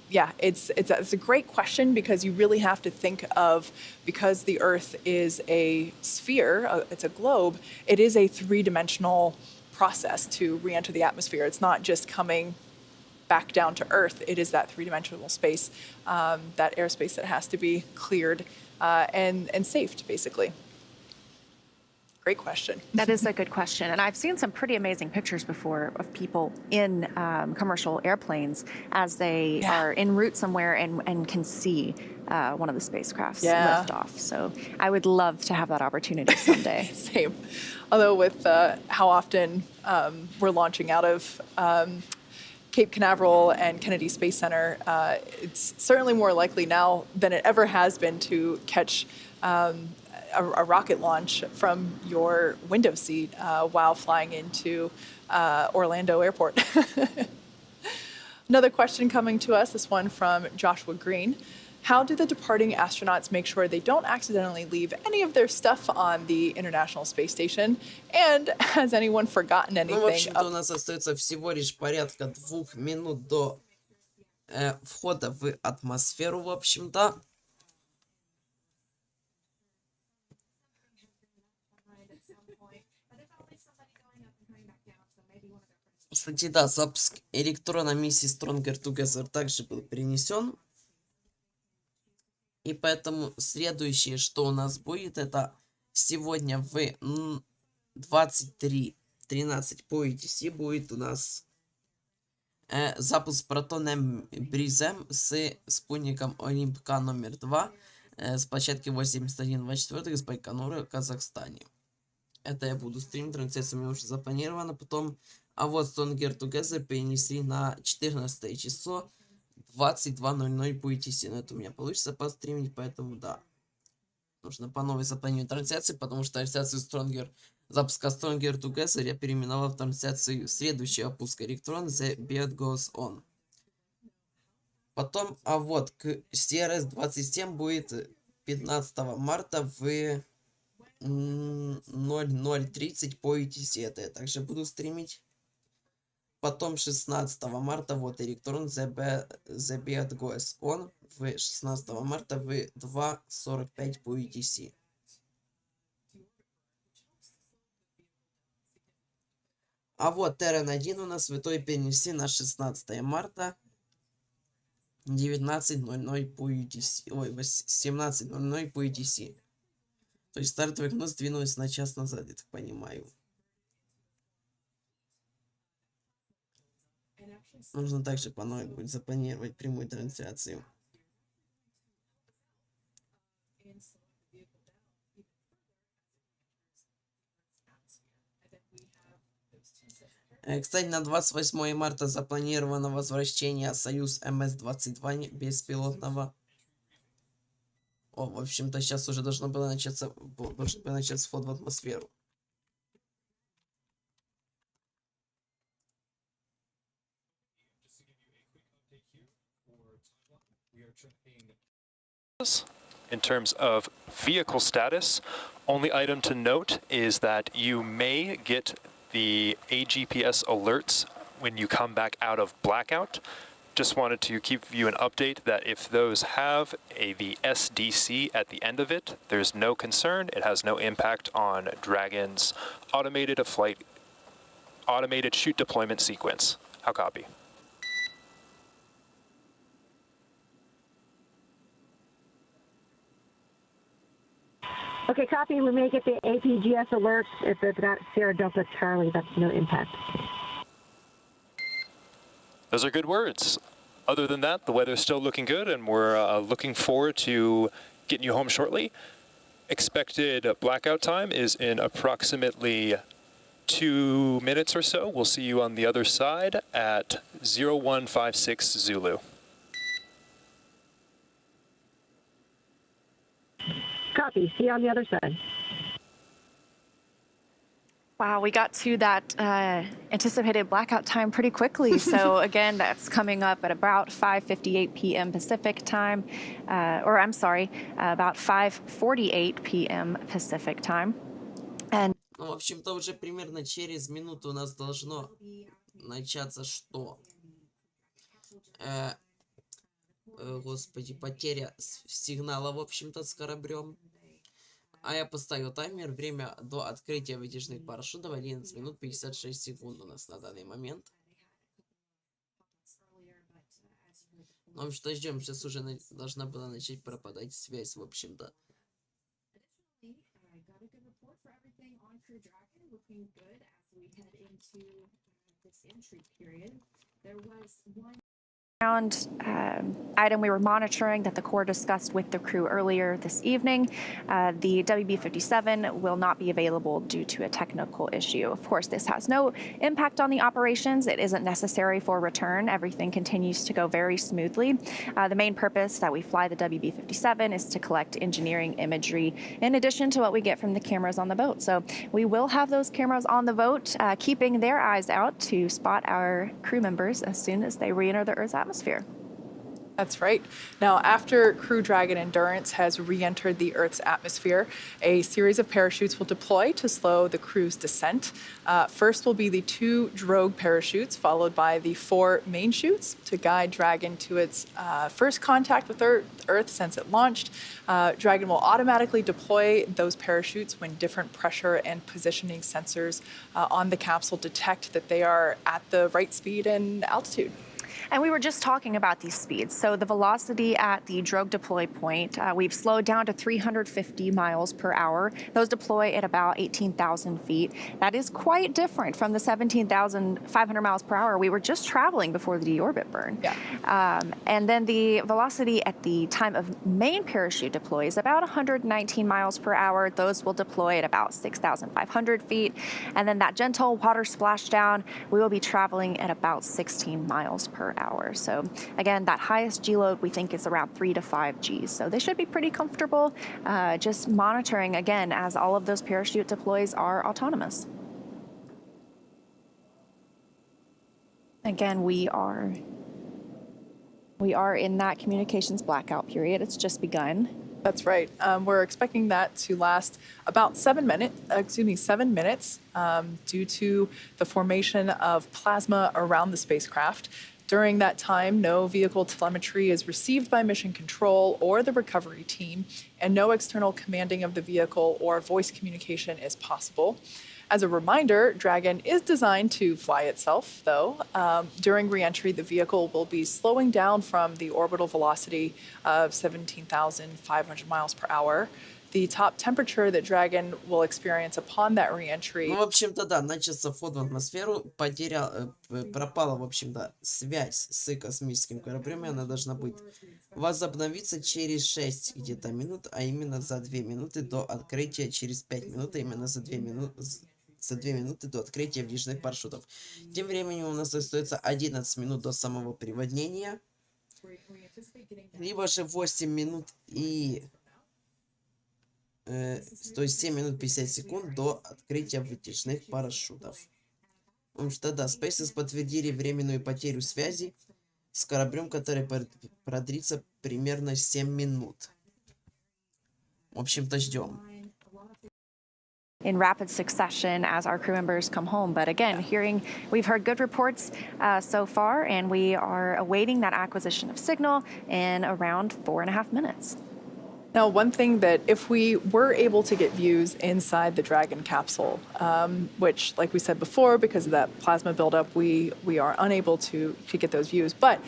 yeah, it's a great question, because you really have to think of, because the Earth is a sphere, it's a globe, it is a three-dimensional process to re-enter the atmosphere. It's not just coming back down to Earth. It is that three-dimensional space, that airspace that has to be cleared and saved, basically. Great question. That is a good question. And I've seen some pretty amazing pictures before of people in commercial airplanes as they are en route somewhere and can see one of the spacecrafts lift off. So I would love to have that opportunity someday. Same. Although with how often we're launching out of Cape Canaveral and Kennedy Space Center, it's certainly more likely now than it ever has been to catch a rocket launch from your window seat while flying into Orlando Airport. Another question coming to us, this one from Joshua Green. How do the departing astronauts make sure they don't accidentally leave any of their stuff on the International Space Station? And has anyone forgotten anything? Ну, в общем-то, у нас остается всего лишь порядка 2 минут до входа в атмосферу, в общем-то. Кстати, да, запуск электрона миссии Stronger Together также был перенесен. И поэтому следующее, что у нас будет, это сегодня в 23:13 по UTC будет у нас запуск протоном Бризем с спутником Олимпка номер 2 с площадки 8124 из Байконура в Казахстане. Это я буду стримить, трансляция у меня уже запланирована. Потом, а вот Stronger Together перенесли на 14 число 22:00 по UTC. Но это у меня получится постримить, поэтому да. Нужно по новой запланировать трансляции, потому что трансляцию запуска Stronger Together я переименовал в трансляцию следующего пуска электрон The Beat Goes On. Потом, а вот к CRS-27 будет 15 марта в 00:30 по UTC. Это я также буду стримить. Потом 16 марта вот электрон The Beat Goes On в 16 марта в 2:45 по UTC. А вот Terran 1 у нас в итоге перенесли на 16 марта 19:00 по UTC. Ой, 17:00 по UTC. То есть стартовое окно сдвинулось на час назад, я так понимаю. Нужно также по новой будет запланировать прямую трансляцию. Кстати, на 28 марта запланировано возвращение Союз МС-22 беспилотного. В общем-то, сейчас уже должен был начаться вход в атмосферу. In terms of vehicle status, only item to note is that you may get the AGPS alerts when you come back out of blackout. Just wanted to give you an update that if those have the SDC at the end of it, there's no concern. It has no impact on Dragon's automated chute deployment sequence. How copy? Okay, copy. We may get the APGS alerts if it's got Sierra Delta Charlie. That's no impact. Those are good words. Other than that, the weather's still looking good, and we're looking forward to getting you home shortly. Expected blackout time is in approximately 2 minutes or so. We'll see you on the other side at 0156 Zulu. Copy. See you on the other side. Wow, we got to that anticipated blackout time pretty quickly. So again, that's coming up at about 5:58 p.m. Pacific time, about 5:48 p.m. Pacific time. And Ну, в общем-то, уже примерно через минуту у нас должно начаться что? Господи, потеря сигнала, в общем-то, с кораблем. А я поставил таймер. Время до открытия вытяжных парашютов 11 минут 56 секунд у нас на данный момент. Ну, в общем-то, ждем. Сейчас уже должна была начать пропадать связь, в общем-то. Item we were monitoring that the Corps discussed with the crew earlier this evening. The WB-57 will not be available due to a technical issue. Of course, this has no impact on the operations. It isn't necessary for return. Everything continues to go very smoothly. The main purpose that we fly the WB-57 is to collect engineering imagery in addition to what we get from the cameras on the boat. So we will have those cameras on the boat, keeping their eyes out to spot our crew members as soon as they re-enter the Earth's atmosphere. That's right. Now, after Crew Dragon Endurance has re-entered the Earth's atmosphere, a series of parachutes will deploy to slow the crew's descent. First will be the 2 drogue parachutes, followed by the 4 main chutes to guide Dragon to its first contact with Earth since it launched. Dragon will automatically deploy those parachutes when different pressure and positioning sensors on the capsule detect that they are at the right speed and altitude. And we were just talking about these speeds. So the velocity at the drogue deploy point, we've slowed down to 350 miles per hour. Those deploy at about 18,000 feet. That is quite different from the 17,500 miles per hour we were just traveling before the deorbit burn. Yeah. And then the velocity at the time of main parachute deploy is about 119 miles per hour. Those will deploy at about 6,500 feet. And then that gentle water splashdown, we will be traveling at about 16 miles per hour. So again, that highest G load we think is around 3 to 5 Gs. So they should be pretty comfortable just monitoring again as all of those parachute deploys are autonomous. Again, we are in that communications blackout period. It's just begun. That's right. We're expecting that to last about 7 minutes due to the formation of plasma around the spacecraft. During that time, no vehicle telemetry is received by mission control or the recovery team, and no external commanding of the vehicle or voice communication is possible. As a reminder, Dragon is designed to fly itself, though. During reentry, the vehicle will be slowing down from the orbital velocity of 17,500 miles per hour the top temperature that Dragon will experience upon that reentry. Ну, в общем-то, да, начался вход в атмосферу, пропала, в общем-то, связь с космическим кораблем, и она должна быть возобновиться через 6 где-то минут, а именно за 2 минуты до открытия, через 5 минут, а именно за 2 минуты до открытия выдвижных парашютов. Тем временем у нас остается 11 минут до самого приводнения, либо же 8 минут то есть 7 минут 50 секунд до открытия вытяжных парашютов. Потому что, да, SpaceX подтвердили временную потерю связи с кораблем, который продлится примерно 7 минут. В общем-то, ждем. In rapid succession as our crew members come home. But again, we've heard good reports so far, and we are awaiting that acquisition of signal in around 4.5 minutes. Now, one thing that if we were able to get views inside the Dragon capsule, which, like we said before, because of that plasma buildup, we are unable to get those views. But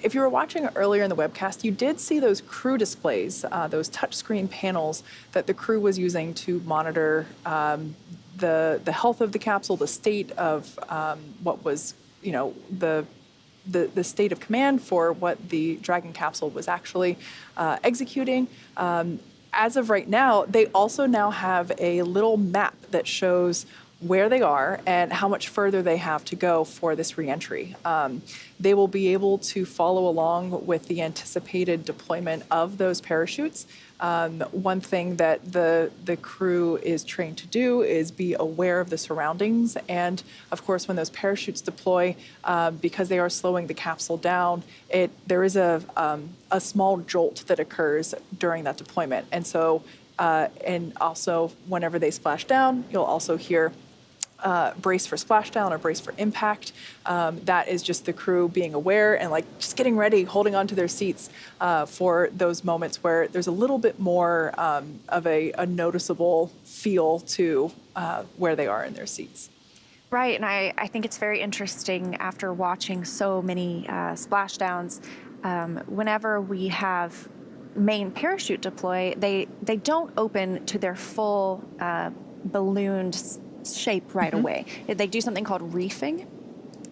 if you were watching earlier in the webcast, you did see those crew displays, those touchscreen panels that the crew was using to monitor the health of the capsule, the state of what was, the state of command for what the Dragon capsule was actually executing. As of right now, they also now have a little map that shows where they are and how much further they have to go for this reentry. They will be able to follow along with the anticipated deployment of those parachutes. One thing that the crew is trained to do is be aware of the surroundings. And of course, when those parachutes deploy, because they are slowing the capsule down, there is a small jolt that occurs during that deployment. And so, and also whenever they splash down, you'll also hear brace for splashdown or brace for impact. That is just the crew being aware and just getting ready, holding on to their seats for those moments where there's a little bit more of a noticeable feel to where they are in their seats. Right, and I think it's very interesting after watching so many splashdowns, whenever we have main parachute deploy, they don't open to their full ballooned shape right away. They do something called reefing.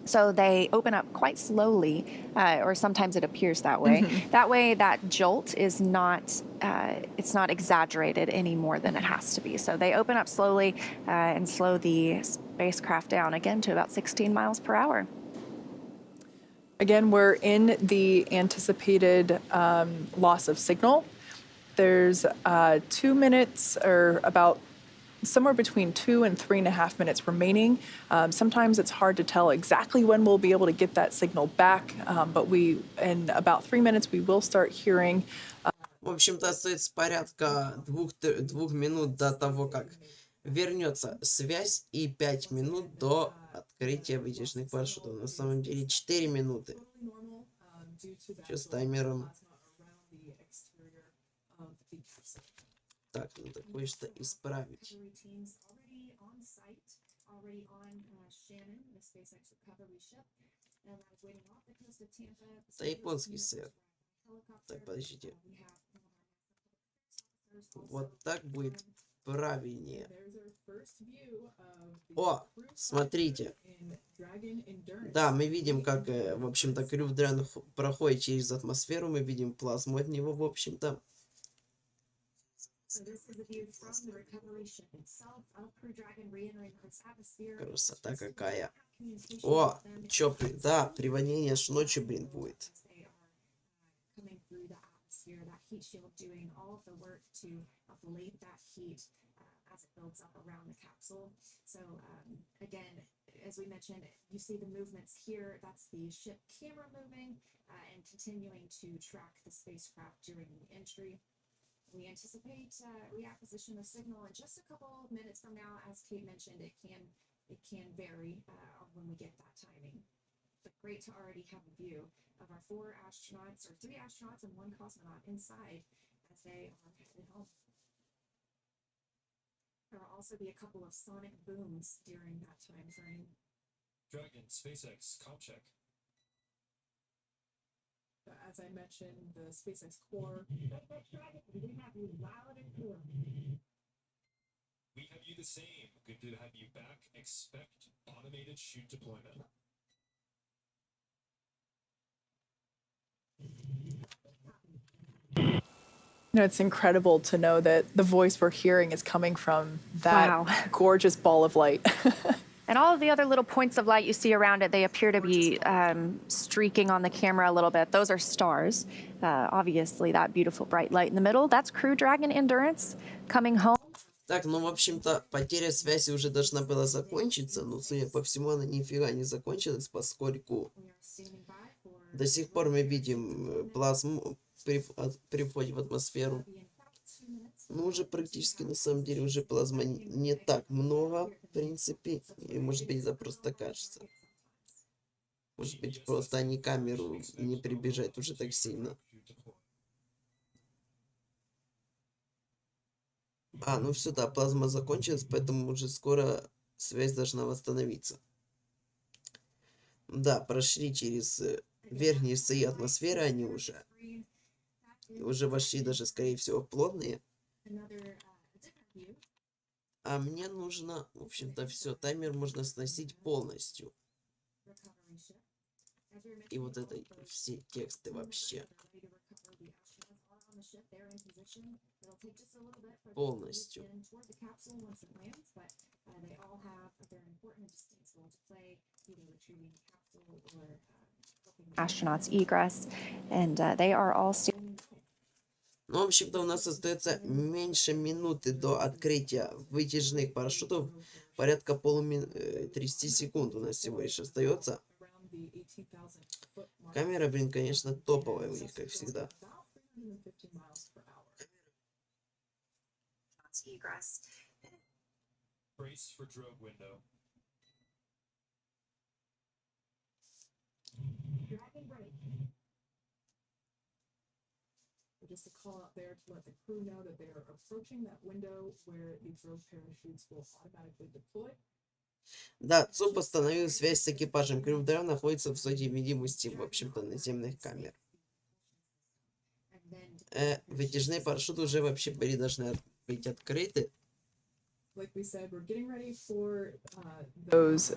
So they open up quite slowly, or sometimes it appears that way. That way, that jolt is not, it's not exaggerated any more than it has to be. So they open up slowly and slow the spacecraft down again to about 16 miles per hour. Again, we're in the anticipated loss of signal. There's 2 minutes or about somewhere between 2 and 3.5 minutes remaining. Sometimes it's hard to tell exactly when we'll be able to get that signal back, but in about 3 minutes, we will start hearing. В общем-то, остается порядка 2 минут до того, как вернется связь, и 5 минут до открытия вытяжных парашютов. На самом деле 4 минуты. Сейчас с таймером. Так, надо кое-что исправить. Это японский сэр. Так, подождите. Вот так будет правильнее. О, смотрите. Да, мы видим, как, в общем-то, Crew-5 проходит через атмосферу. Мы видим плазму от него, в общем-то. Красота какая. О, чё, да, приводнение аж ночью, блин, будет. As we mentioned, you see the movements here. That's the ship camera moving and continuing to track the spacecraft during the entry. We anticipate reacquisition of signal in just a couple of minutes from now. As Kate mentioned, it can vary when we get that timing. But great to already have a view of our 3 astronauts and 1 cosmonaut inside as they are headed home. There will also be a couple of sonic booms during that time frame. Dragon SpaceX com check. As I mentioned, the SpaceX core. We have you loud and clear. We have you the same. Good to have you back. Expect automated chute deployment. It's incredible to know that the voice we're hearing is coming from that Wow. gorgeous ball of light. And all of the other little points of light you see around it, they appear to be streaking on the camera a little bit. Those are stars. Obviously, that beautiful bright light in the middle, that's Crew Dragon Endurance coming home. Так, ну, в общем-то, потеря связи уже должна была закончиться, но, судя по всему, она нифига не закончилась, поскольку до сих пор мы видим плазму при входе в атмосферу. Ну, уже практически, на самом деле, уже плазма не так много, в принципе. И, может быть, это просто кажется. Может быть, просто они камеру не прибежать уже так сильно. Ну все, да, плазма закончилась, поэтому уже скоро связь должна восстановиться. Да, прошли через верхние слои атмосферы они уже вошли даже, скорее всего, в плотные. А мне нужно, в общем-то, все, таймер можно сносить полностью. И вот это все тексты вообще. Полностью. Astronauts egress, and they are all Ну, в общем-то, у нас остается меньше минуты до открытия вытяжных парашютов. Порядка 30 секунд у нас всего лишь остается. Камера, блин, конечно, топовая у них, как всегда. Brace for drogue window. Just a call out there to let the crew know that they are approaching that window where the drogue parachutes will automatically deploy. Да, ЦУП остановил связь с экипажем. Крю-5 находится в зоне видимости, в общем-то, наземных камер. Вытяжные парашюты уже вообще были должны быть открыты. Like we said, we're getting ready for those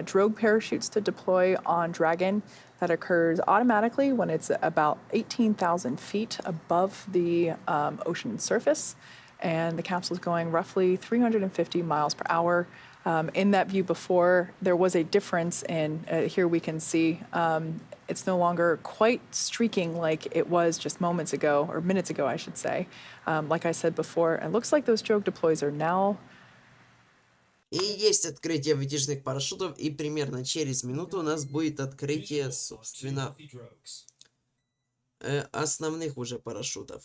drogue parachutes to deploy on Dragon. That occurs automatically when it's about 18,000 feet above the ocean surface. And the capsule is going roughly 350 miles per hour. In that view before, there was a difference in, here we can see, it's no longer quite streaking like it was just moments ago, or minutes ago, I should say. Like I said before, it looks like those drogue deploys are now. И есть открытие вытяжных парашютов, и примерно через минуту у нас будет открытие, собственно, основных уже парашютов.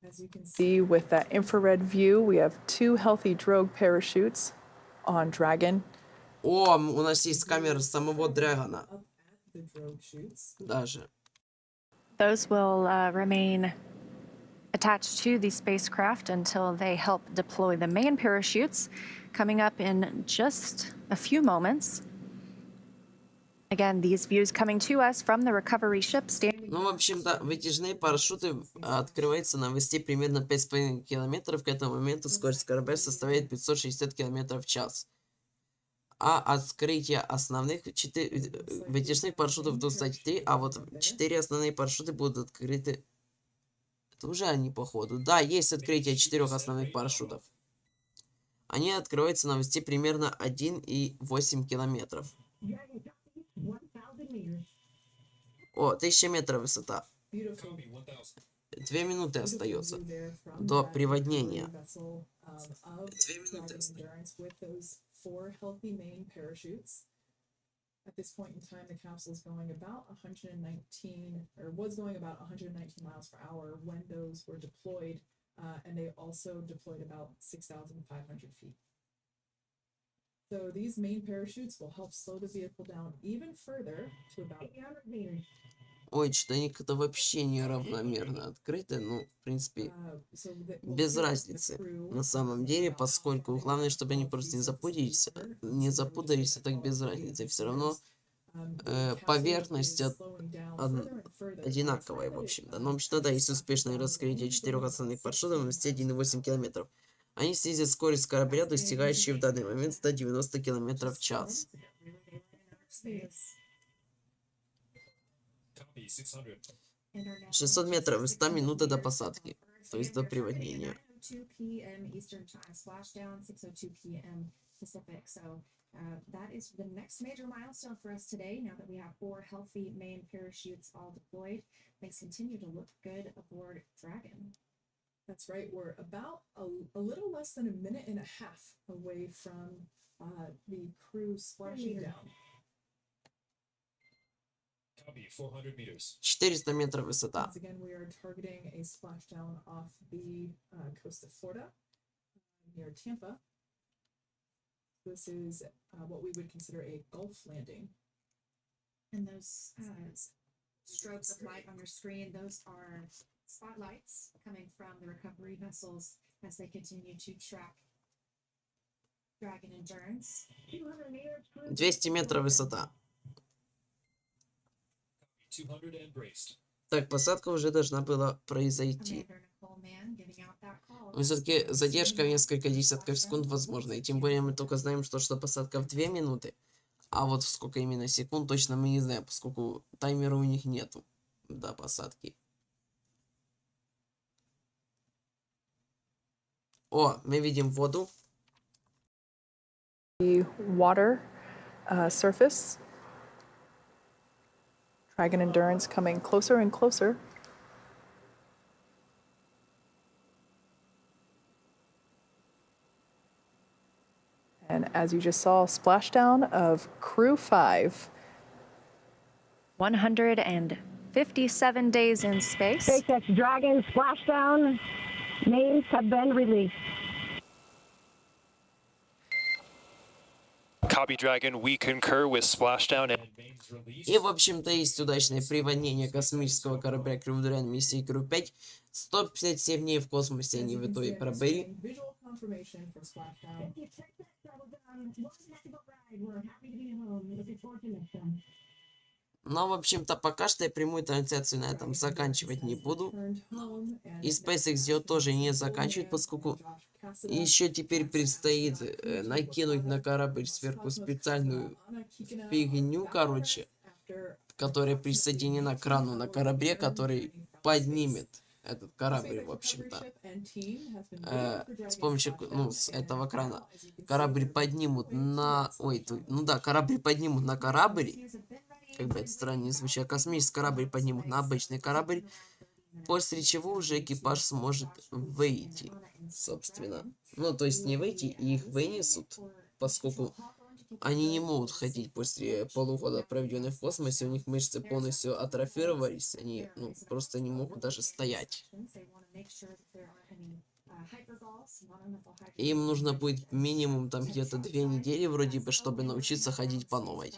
As you can see with that infrared view, we have 2 healthy drogue parachutes on Dragon. О, у нас есть камера самого Драгона. Даже. Those will remain attached to the spacecraft until they help deploy the main parachutes, coming up in just a few moments. Again, these views coming to us from the recovery ship standing. Ну, в общем-то, вытяжные парашюты открываются на высоте примерно 5,5 километров. К этому моменту скорость корабля составляет 560 километров в час. А открытие основных вытяжных парашютов до 103, а вот 4 основные парашюты будут открыты. Это уже они, походу. Да, есть открытие 4 основных парашютов. Они открываются на высоте примерно 1,8 километров. О, 1000 метров высота. 2 минуты остается до приводнения. 2 минуты остается. At this point in time, the capsule is going about 119, or was going about 119 miles per hour when those were deployed, and they also deployed about 6,500 feet. So these main parachutes will help slow the vehicle down even further to about 800 meters. Ой, что они как-то вообще неравномерно открыты. Ну, в принципе, без разницы. На самом деле, поскольку главное, чтобы они просто не запутались, так без разницы. Все равно поверхность одинаковая, в общем-то. Но, в общем-то, да, есть успешное раскрытие 4 основных маршрутов на высоте 1,8 километров. Они снизят скорость корабля, достигающую в данный момент 190 км в час. Copy 600. 600 метров и 100 минут до посадки, то есть до приводнения. 2 p.m. Eastern Time, splashdown 6:02 p.m. Pacific. So that is the next major milestone for us today. Now that we have 4 healthy main parachutes all deployed, things continue to look good aboard Dragon. That's right. We're about a little less than a minute and a half away from the crew splashing down. Copy 400 meters. 400 метров высота. Once again, we are targeting a splashdown off the coast of Florida near Tampa. This is what we would consider a Gulf landing. And those strokes of light on your screen, those are spotlights coming from the recovery vessels as they continue to track Dragon Endurance. 200 meters. 200 метров высота. 200 and braced. Так, посадка уже должна была произойти. Но все-таки задержка в несколько десятков секунд возможна. И тем более мы только знаем, что посадка в 2 минуты. А вот сколько именно секунд, точно мы не знаем, поскольку таймера у них нету до посадки. О, мы видим воду. The water surface. Dragon Endurance coming closer and closer. And as you just saw, splashdown of Crew-5. 157 days in space. SpaceX Dragon splashdown names have been released. Copy Dragon, we concur with splashdown and Mains release. И, в общем-то, есть удачное приводнение космического корабля Crew-5 миссии Crew-5. 157 дней в космосе они в итоге пробыли. Visual confirmation for splashdown. Но, в общем-то, пока что я прямую трансляцию на этом заканчивать не буду. И SpaceX ее тоже не заканчивает, поскольку еще теперь предстоит накинуть на корабль сверху специальную фигню, короче, которая присоединена к крану на корабле, который поднимет этот корабль, в общем-то. С помощью, с этого крана корабль поднимут на... корабль поднимут на корабль. Как бы это странно не звучало, космический корабль поднимут на обычный корабль, после чего уже экипаж сможет выйти, собственно. Ну, то есть не выйти, и их вынесут, поскольку они не могут ходить после полугода, проведенных в космосе, у них мышцы полностью атрофировались, они просто не могут даже стоять. Им нужно будет минимум там где-то 2 недели вроде бы, чтобы научиться ходить по новой.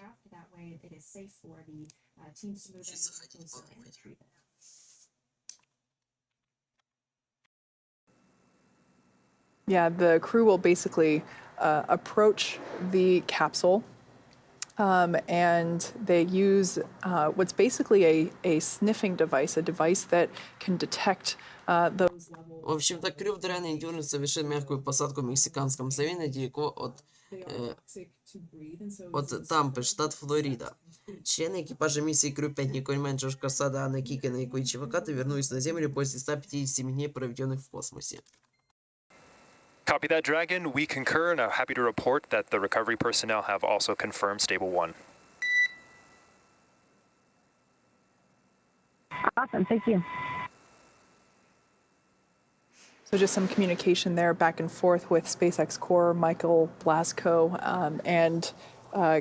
Yeah, the crew will basically approach the capsule and they use what's basically a sniffing device, a device that can detect those levels. В общем-то, Crew-5 Endurance совершил мягкую посадку в Мексиканском заливе недалеко от Тампы, штат Флорида. Члены экипажа миссии Crew-5 Николь Манн, Джош Кассада, Анна Кикина и Коичи Ваката вернулись на Землю после 157 дней, проведенных в космосе. copy that, Dragon. We concur and are happy to report that the recovery personnel have also confirmed stable 1. Awesome, thank you. So just some communication there back and forth with SpaceX core Michael Blasco and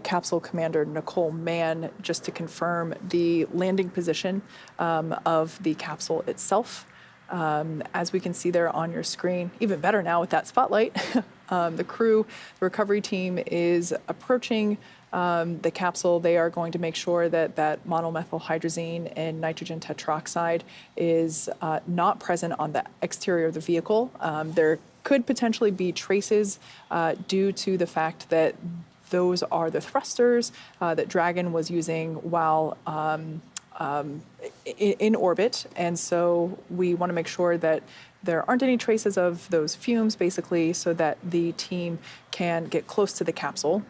capsule commander Nicole Mann, just to confirm the landing position of the capsule itself. As we can see there on your screen, even better now with that spotlight, the crew, the recovery team is approaching the capsule, they are going to make sure that that monomethylhydrazine and nitrogen tetroxide is not present on the exterior of the vehicle. There could potentially be traces due to the fact that those are the thrusters that Dragon was using while in orbit. And so we want to make sure that there aren't any traces of those fumes, basically, so that the team can get close to the capsule.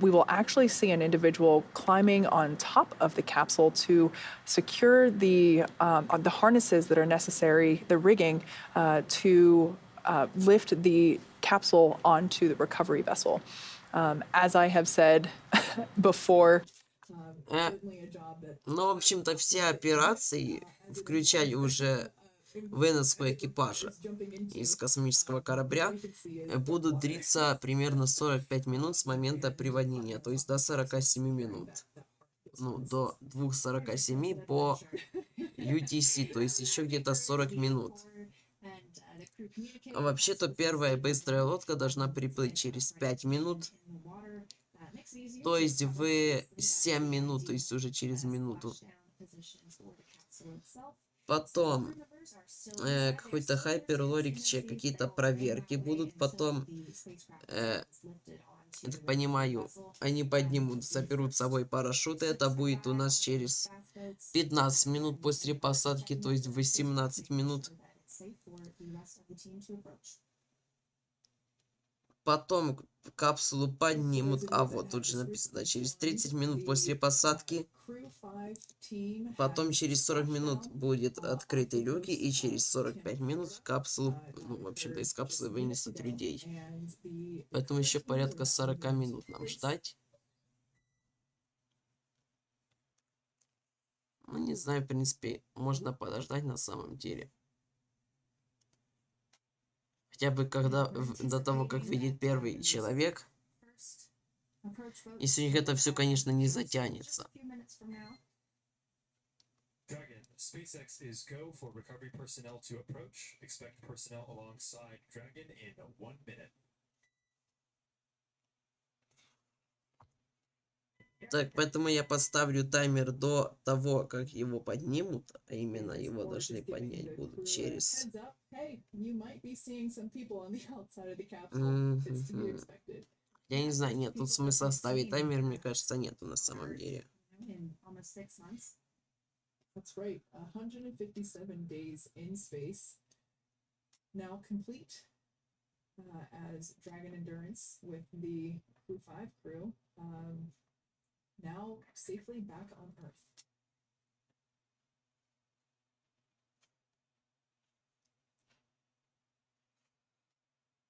We will actually see an individual climbing on top of the capsule to secure the harnesses that are necessary, the rigging, to lift the capsule onto the recovery vessel. As I have said before, Ну, в общем-то, все операции, включая уже выноску экипажа из космического корабля, будут длиться примерно 45 минут с момента приводнения, то есть до 47 минут. Ну, до 2:47 по UTC, то есть еще где-то 40 минут. А вообще-то первая быстрая лодка должна приплыть через 5 минут. То есть в 7 минут, то есть уже через минуту. Потом какой-то хайперлорик чек, какие-то проверки будут. Потом, я так понимаю, они поднимут, заберут с собой парашюты. Это будет у нас через 15 минут после посадки, то есть 18 минут. Потом капсулу поднимут, а вот тут же написано, через 30 минут после посадки. Потом через 40 минут будет открыты люки, и через 45 минут в капсулу, ну, в общем-то, из капсулы вынесут людей. Поэтому еще порядка 40 минут нам ждать. Ну, не знаю, в принципе, можно подождать на самом деле. Хотя бы когда, до того, как выйдет первый человек. Если у них это все, конечно, не затянется. Dragon, SpaceX is go for recovery personnel to approach. Expect personnel alongside Dragon in 1 minute. Так, поэтому я поставлю таймер до того, как его поднимут, а именно его должны поднять будут через... Я не знаю, нет, тут смысла ставить таймер, мне кажется, нету на самом деле. That's right. 157 days in space. Now complete as Dragon Endurance with the Crew-5 crew. Now safely back on Earth.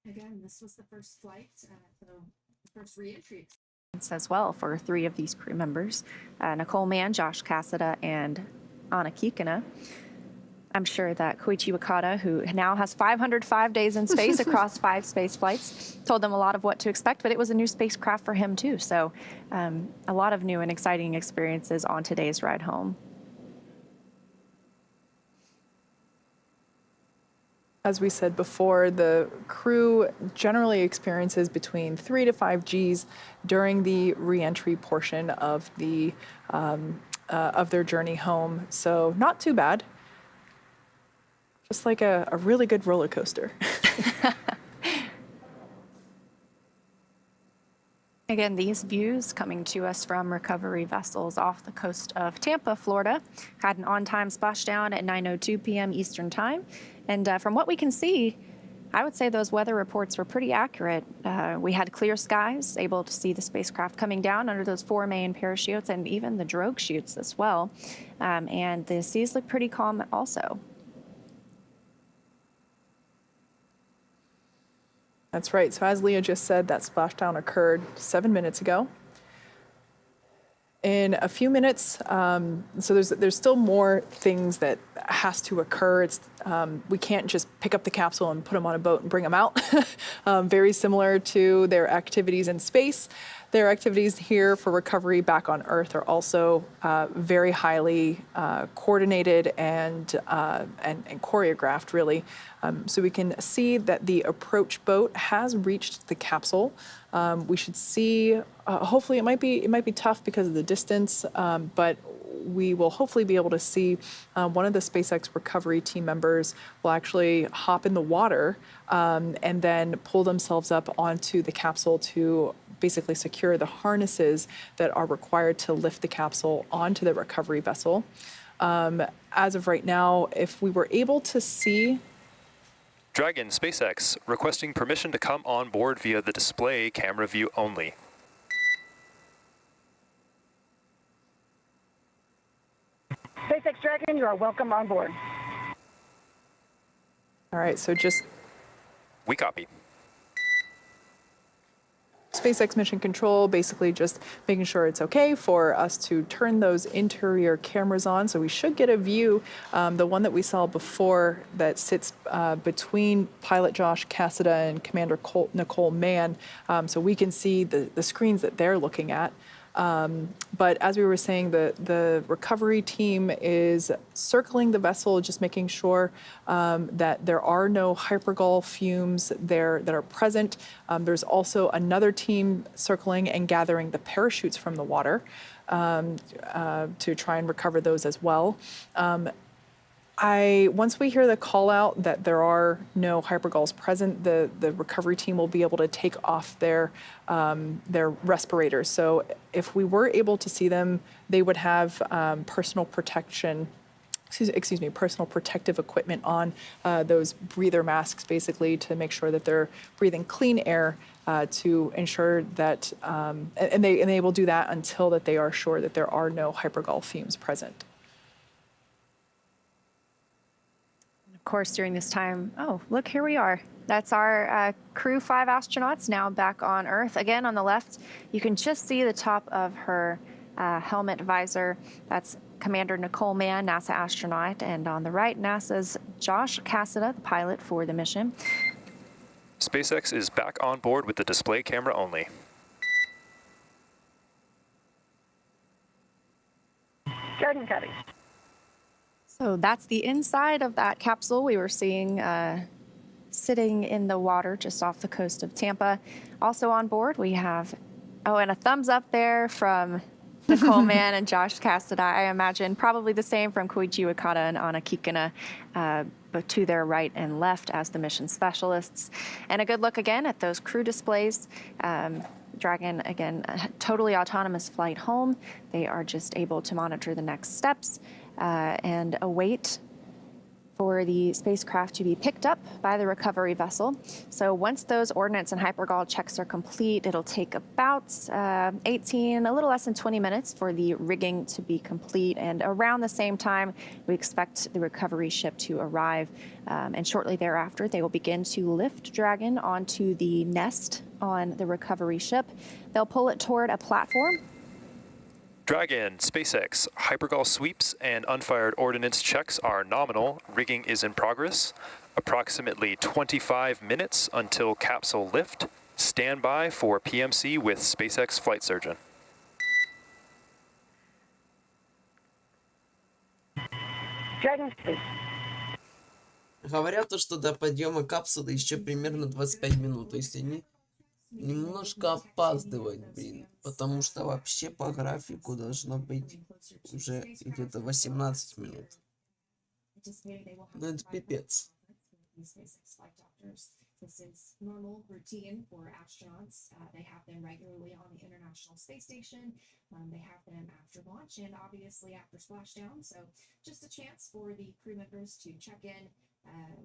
Again, this was the first flight, the first re-entry As well for 3 of these crew members, Nikol Mann, Josh Kassa, and Anna Kikina. I'm sure that Koichi Wakata, who now has 505 days in space across 5 space flights, told them a lot of what to expect, but it was a new spacecraft for him too. So a lot of new and exciting experiences on today's ride home. As we said before, the crew generally experiences between 3 to 5 Gs during the re-entry portion of their journey home. So not too bad. Just like a really good roller coaster. Again, these views coming to us from recovery vessels off the coast of Tampa, Florida, had an on-time splashdown at 9:02 p.m. Eastern Time. And from what we can see, I would say those weather reports were pretty accurate. We had clear skies, able to see the spacecraft coming down under those 4 main parachutes and even the drogue chutes as well. And the seas look pretty calm also. That's right. So as Leah just said, that splashdown occurred 7 minutes ago. In a few minutes, so there's still more things that has to occur. It's we can't just pick up the capsule and put them on a boat and bring them out. Very similar to their activities in space. Their activities here for recovery back on Earth are also very highly coordinated and choreographed, really. So we can see that the approach boat has reached the capsule. We should see, hopefully it might be tough because of the distance, but we will hopefully be able to see one of the SpaceX recovery team members will actually hop in the water and then pull themselves up onto the capsule to basically secure the harnesses that are required to lift the capsule onto the recovery vessel. As of right now, if we were able to see... Dragon SpaceX requesting permission to come on board via the display camera view only. SpaceX Dragon, you are welcome on board. All right, so just... We copy. SpaceX Mission Control, basically just making sure it's okay for us to turn those interior cameras on. So we should get a view, the one that we saw before that sits between pilot Josh Kassa and Commander Nikol Mann, so we can see the screens that they're looking at. But as we were saying, the recovery team is circling the vessel, just making sure that there are no hypergol fumes there that are present. There's also another team circling and gathering the parachutes from the water to try and recover those as well. Once we hear the call out that there are no hypergols present, the recovery team will be able to take off their respirators. So if we were able to see them, they would have personal protective equipment on, those breather masks basically to make sure that they're breathing clean air to ensure that, and they will do that until that they are sure that there are no hypergol fumes present. Of course, during this time, oh, look, here we are. That's our Crew-5 astronauts now back on Earth. Again, on the left, you can just see the top of her helmet visor. That's Commander Nikol Mann, NASA astronaut. And on the right, NASA's Josh Kassa, the pilot for the mission. SpaceX is back on board with the display camera only. Dragon copy. So that's the inside of that capsule we were seeing sitting in the water just off the coast of Tampa. Also on board, we have, oh, and a thumbs up there from Nikol Mann and Josh Kassa. I imagine probably the same from Koichi Wakata and Anna Kikina, but to their right and left as the mission specialists. And a good look again at those crew displays. Dragon, again, a totally autonomous flight home. They are just able to monitor the next steps and await for the spacecraft to be picked up by the recovery vessel. So once those ordnance and hypergol checks are complete, it'll take about 18, a little less than 20 minutes for the rigging to be complete. And around the same time, we expect the recovery ship to arrive. And shortly thereafter, they will begin to lift Dragon onto the nest on the recovery ship. They'll pull it toward a platform. Dragon, SpaceX, hypergol sweeps and unfired ordnance checks are nominal. Rigging is in progress. Approximately 25 minutes until capsule lift. Stand by for PMC with SpaceX flight surgeon. Dragon, please. Говорят, что до подъема капсулы еще примерно 25 минут. То есть они немножко опаздывают, блин. Потому что вообще по графику должно быть уже где-то 18 минут. Ну это пипец. This is normal routine for astronauts. They have them regularly on the International Space Station. They have them after launch and obviously after splashdown. So just a chance for the crew members to check in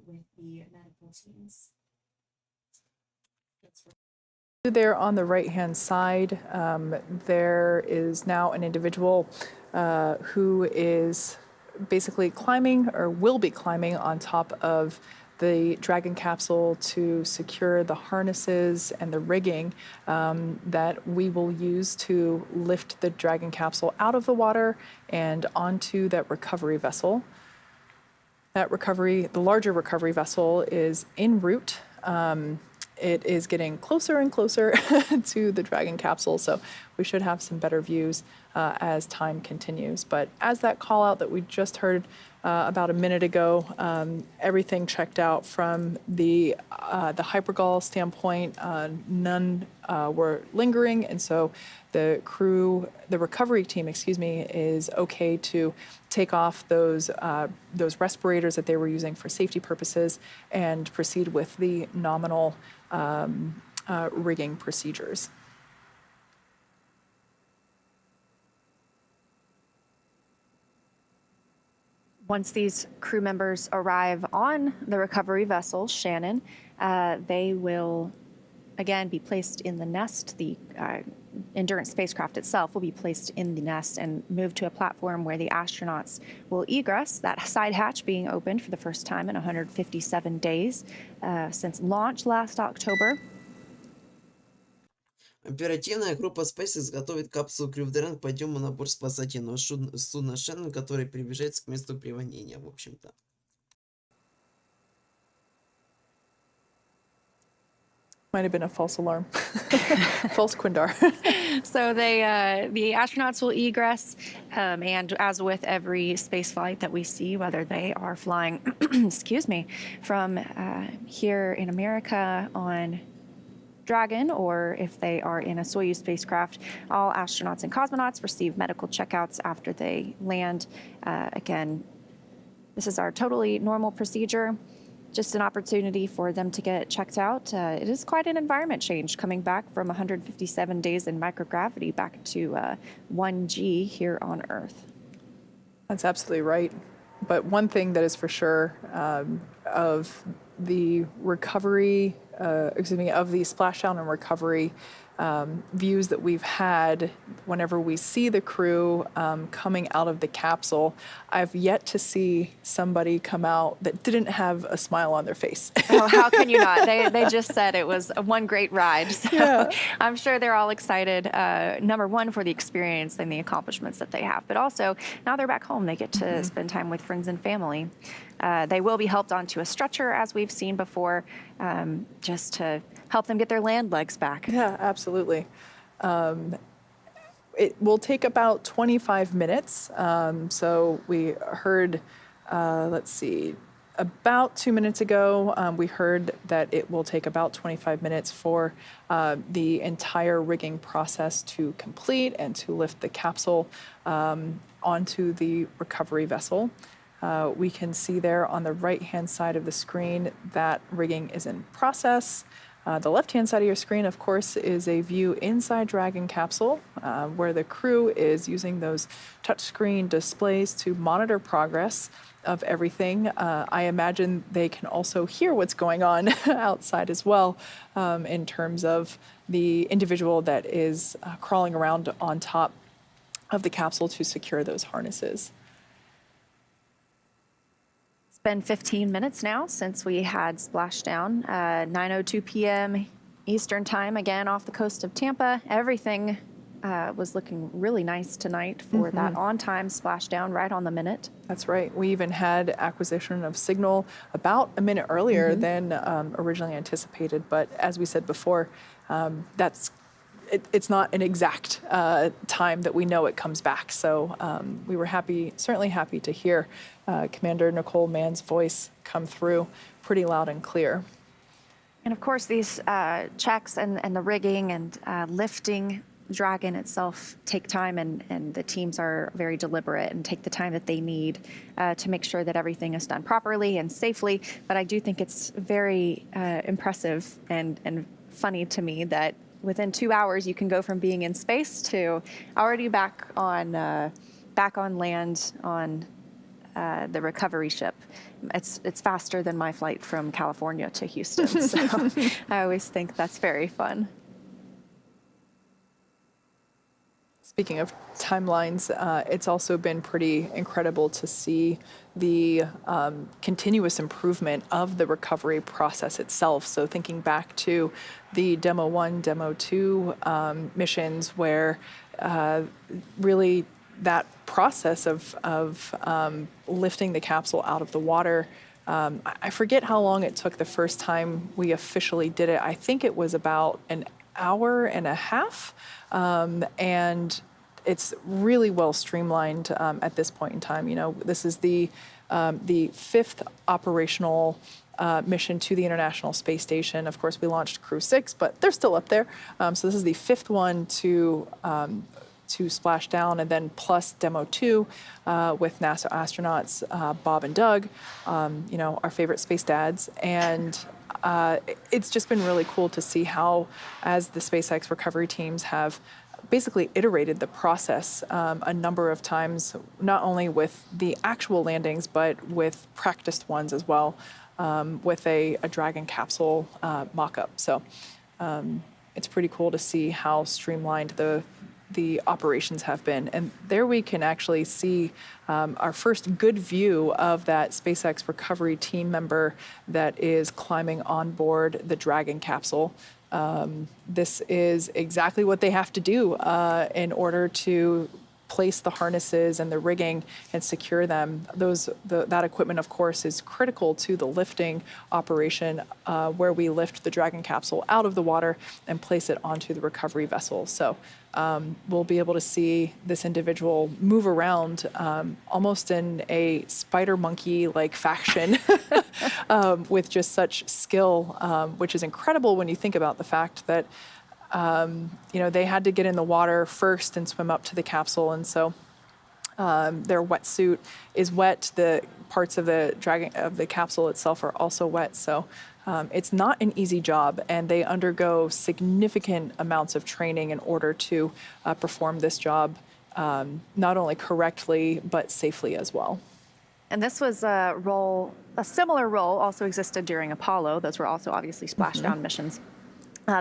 with the medical teams. There on the right-hand side, there is now an individual who is basically climbing or will be climbing on top of the Dragon capsule to secure the harnesses and the rigging that we will use to lift the Dragon capsule out of the water and onto that recovery vessel. That recovery, the larger recovery vessel, is en route. It is getting closer and closer to the Dragon capsule, so we should have some better views as time continues. But as that call out that we just heard about a minute ago, everything checked out from the hypergol standpoint. None were lingering, and so the recovery team, is okay to take off those respirators that they were using for safety purposes and proceed with the nominal rigging procedures. Once these crew members arrive on the recovery vessel, Shannon, they will again be placed in the nest. The Endurance spacecraft itself will be placed in the nest and moved to a platform where the astronauts will egress, that side hatch being opened for the first time in 157 days since launch last October. Оперативная группа SpaceX готовит капсулу Crew-5 к подъему на борт спасательного судна Shannon, который приближается к месту приводнения, в общем-то. Might have been a false alarm. False Quindar. So the astronauts will egress, and as with every space flight that we see, whether they are flying, from here in America on Dragon, or if they are in a Soyuz spacecraft, all astronauts and cosmonauts receive medical checkouts after they land. Again, this is our totally normal procedure. Just an opportunity for them to get checked out. It is quite an environment change coming back from 157 days in microgravity back to 1G here on Earth. That's absolutely right. But one thing that is for sure of the recovery, of the splashdown and recovery views that we've had whenever we see the crew coming out of the capsule, I've yet to see somebody come out that didn't have a smile on their face. Oh, how can you not? They just said it was one great ride. So yeah. I'm sure they're all excited, number one, for the experience and the accomplishments that they have, but also now they're back home. They get to spend time with friends and family. They will be helped onto a stretcher, as we've seen before, just to help them get their land legs back. Yeah, absolutely. It will take about 25 minutes. So we heard, about 2 minutes ago, we heard that it will take about 25 minutes for the entire rigging process to complete and to lift the capsule onto the recovery vessel. We can see there on the right-hand side of the screen that rigging is in process. The left-hand side of your screen, of course, is a view inside Dragon capsule, where the crew is using those touchscreen displays to monitor progress of everything. I imagine they can also hear what's going on outside as well, in terms of the individual that is crawling around on top of the capsule to secure those harnesses. It's been 15 minutes now since we had splashdown, 9:02 p.m. Eastern time, again off the coast of Tampa. Everything was looking really nice tonight for that on-time splashdown, right on the minute. That's right. We even had acquisition of signal about a minute earlier than originally anticipated. But as we said before, it's not an exact time that we know it comes back. So we were certainly happy to hear Commander Nicole Mann's voice come through pretty loud and clear. And of course, these checks and the rigging and lifting Dragon itself take time, and the teams are very deliberate and take the time that they need to make sure that everything is done properly and safely. But I do think it's very impressive and funny to me that within 2 hours you can go from being in space to already back on land on the recovery ship. It's faster than my flight from California to Houston. So I always think that's very fun. Speaking of timelines, it's also been pretty incredible to see the continuous improvement of the recovery process itself. So thinking back to the Demo 1, Demo 2 missions, where really that process of lifting the capsule out of the water, I forget how long it took the first time we officially did it. I think it was about an hour and a half, and it's really well streamlined at this point in time. You know, this is the fifth operational mission to the International Space Station. Of course, we launched Crew-6, but they're still up there. So this is the fifth one to splash down, and then plus Demo 2 with NASA astronauts Bob and Doug, you know, our favorite space dads. And it's just been really cool to see how, as the SpaceX recovery teams have basically iterated the process a number of times, not only with the actual landings, but with practiced ones as well, with a Dragon capsule mock-up. So it's pretty cool to see how streamlined the operations have been. And there we can actually see our first good view of that SpaceX recovery team member that is climbing on board the Dragon capsule. This is exactly what they have to do in order to place the harnesses and the rigging and secure them. That equipment, of course, is critical to the lifting operation where we lift the Dragon capsule out of the water and place it onto the recovery vessel. So we'll be able to see this individual move around almost in a spider monkey-like fashion with just such skill, which is incredible when you think about the fact that you know, they had to get in the water first and swim up to the capsule, and so their wetsuit is wet. The parts of the capsule itself are also wet. So it's not an easy job, and they undergo significant amounts of training in order to perform this job not only correctly but safely as well. And this was a similar role also existed during Apollo. Those were also obviously splashdown missions.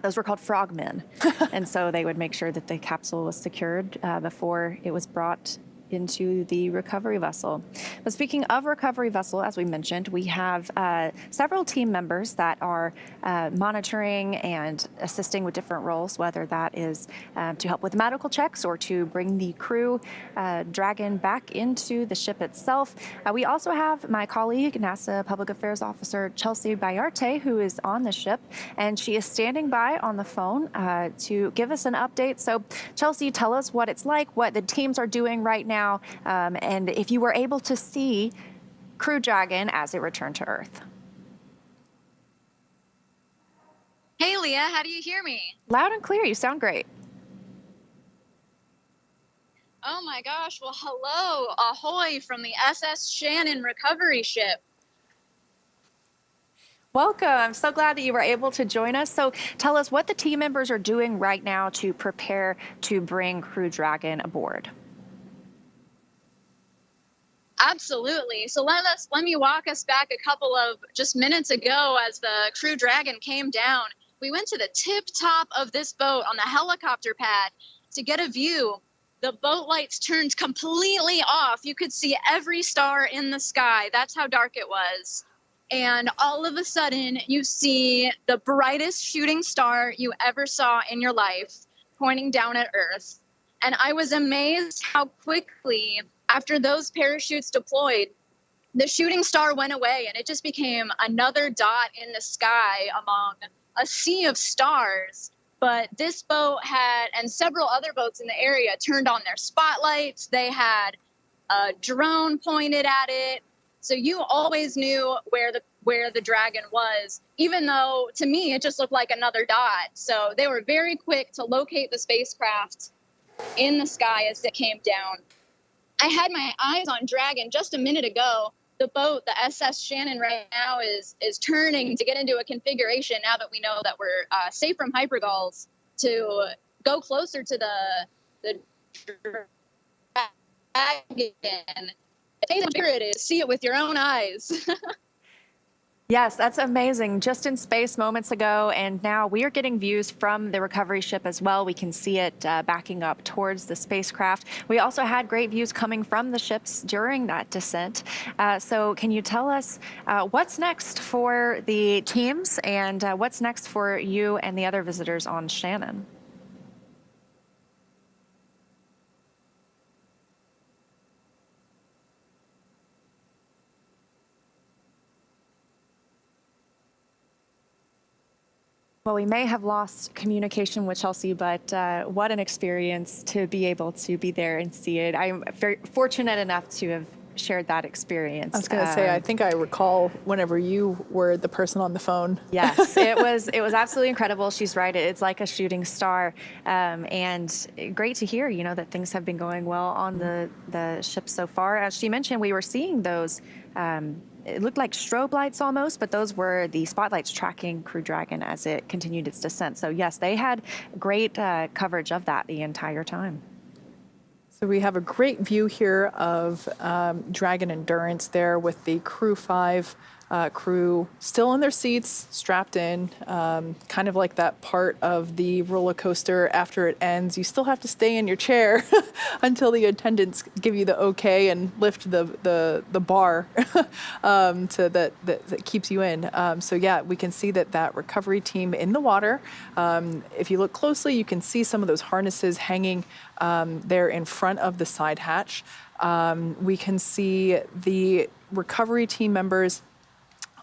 Those were called frogmen. And so they would make sure that the capsule was secured before it was brought into the recovery vessel. But speaking of recovery vessel, as we mentioned, we have several team members that are monitoring and assisting with different roles, whether that is to help with medical checks or to bring the crew Dragon back into the ship itself. We also have my colleague, NASA Public Affairs Officer Chelsea Bayarte, who is on the ship, and she is standing by on the phone to give us an update. So Chelsea, tell us what it's like, what the teams are doing right now, and if you were able to see Crew Dragon as it returned to Earth. Hey, Leah, how do you hear me? Loud and clear. You sound great. Oh my gosh. Well, hello. Ahoy from the SS Shannon recovery ship. Welcome. I'm so glad that you were able to join us. So tell us what the team members are doing right now to prepare to bring Crew Dragon aboard. Absolutely. So let me walk us back a couple of just minutes ago as the Crew Dragon came down. We went to the tip top of this boat on the helicopter pad to get a view. The boat lights turned completely off. You could see every star in the sky. That's how dark it was. And all of a sudden, you see the brightest shooting star you ever saw in your life pointing down at Earth. And I was amazed how quickly, after those parachutes deployed, the shooting star went away and it just became another dot in the sky among a sea of stars. But this boat had, and several other boats in the area, turned on their spotlights. They had a drone pointed at it. So you always knew where the Dragon was, even though to me it just looked like another dot. So they were very quick to locate the spacecraft in the sky as it came down. I had my eyes on Dragon just a minute ago. The boat, the SS Shannon, right now is turning to get into a configuration now that we know that we're safe from hypergulls to go closer to the Dragon. It is. See it with your own eyes. Yes, that's amazing. Just in space moments ago, and now we are getting views from the recovery ship as well. We can see it backing up towards the spacecraft. We also had great views coming from the ships during that descent. So can you tell us what's next for the teams and what's next for you and the other visitors on Shannon? Well, we may have lost communication with Chelsea, but what an experience to be able to be there and see it. I'm very fortunate enough to have shared that experience. I was going to say, I think I recall whenever you were the person on the phone. Yes, it was absolutely incredible. She's right. It's like a shooting star, and great to hear, that things have been going well on the ship so far. As she mentioned, we were seeing those. It looked like strobe lights almost, but those were the spotlights tracking Crew Dragon as it continued its descent. So yes, they had great coverage of that the entire time. So we have a great view here of Dragon Endurance there with the Crew-5 crew still in their seats, strapped in, kind of like that part of the roller coaster after it ends. You still have to stay in your chair until the attendants give you the okay and lift the bar that keeps you in. So yeah, we can see that recovery team in the water. If you look closely, you can see some of those harnesses hanging there in front of the side hatch. We can see the recovery team members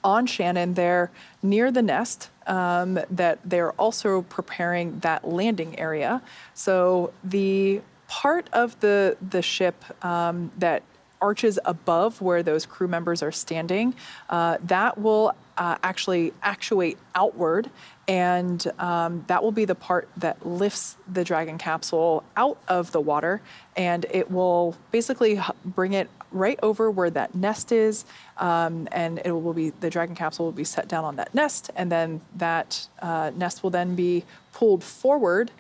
on Shannon there near the nest, that they're also preparing that landing area. So the part of the ship that arches above where those crew members are standing, that will actually actuate outward, and that will be the part that lifts the Dragon capsule out of the water, and it will basically bring it right over where that nest is, and the Dragon capsule will be set down on that nest, and then that nest will then be pulled forward.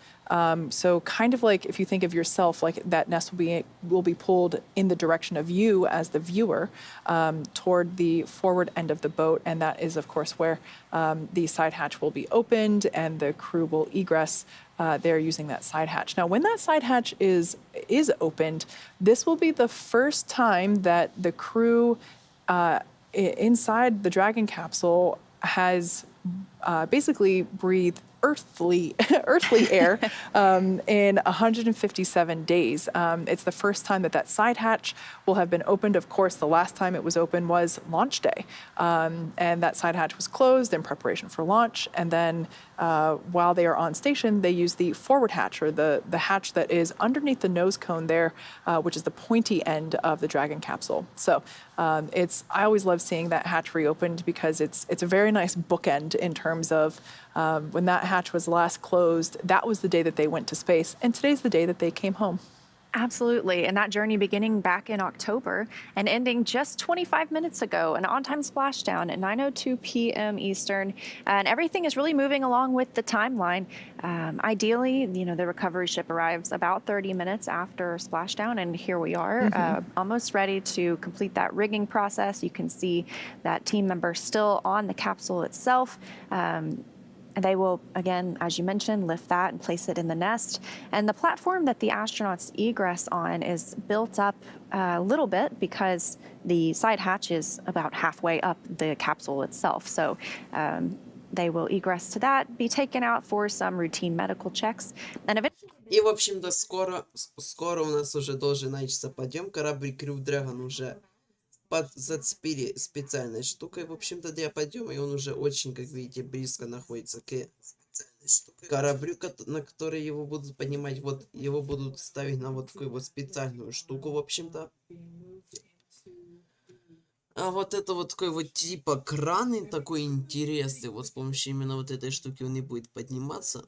So kind of like if you think of yourself, like that nest will be pulled in the direction of you as the viewer, toward the forward end of the boat, and that is of course where the side hatch will be opened and the crew will egress there using that side hatch. Now, when that side hatch is opened, this will be the first time that the crew inside the Dragon capsule has basically breathed earthly air in 157 days. It's the first time that side hatch will have been opened. Of course, the last time it was open was launch day, and that side hatch was closed in preparation for launch. And then while they are on station, they use the forward hatch, or the hatch that is underneath the nose cone there, which is the pointy end of the Dragon capsule. So I always love seeing that hatch reopened because it's a very nice bookend in terms of when that hatch was last closed, that was the day that they went to space, and today's the day that they came home. Absolutely. And that journey beginning back in October and ending just 25 minutes ago, an on-time splashdown at 9:02 p.m. Eastern. And everything is really moving along with the timeline. Ideally, the recovery ship arrives about 30 minutes after splashdown, and here we are, almost ready to complete that rigging process. You can see that team member still on the capsule itself. And they will, again, as you mentioned, lift that and place it in the nest. And the platform that the astronauts egress on is built up a little bit because the side hatch is about halfway up the capsule itself. So they will egress to that, be taken out for some routine medical checks. And eventually... И, в общем-то, скоро у нас уже должен начаться подъем. Корабль Crew Dragon уже зацепили специальной штукой, в общем-то, для подъема, и он уже очень, как видите, близко находится к кораблю, на который его будут поднимать. Вот его будут ставить на вот такую вот специальную штуку, в общем-то. А вот это вот такой вот типа кран, такой интересный. Вот с помощью именно вот этой штуки он и будет подниматься.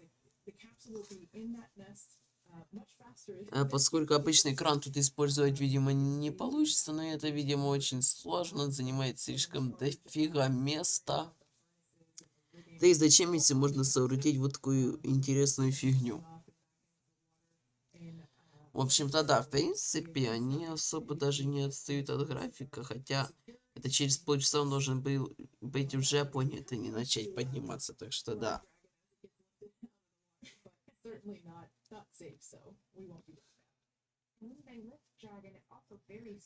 Поскольку обычный кран тут использовать, видимо, не получится, но это, видимо, очень сложно, он занимает слишком дофига места. Да и зачем, если можно соорудить вот такую интересную фигню? В общем-то, да, в принципе, они особо даже не отстают от графика, хотя это через полчаса он должен был быть уже понят и не начать подниматься, так что да.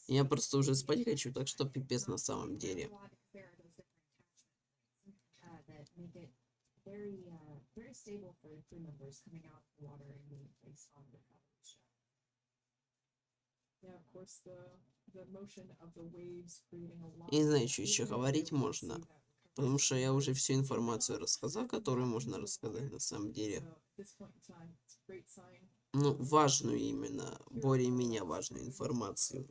Я просто уже спать хочу, так что пипец на самом деле. Не знаю, что еще говорить можно. Потому что я уже всю информацию рассказал, которую можно рассказать на самом деле. Ну, важную именно, более-менее важную информацию.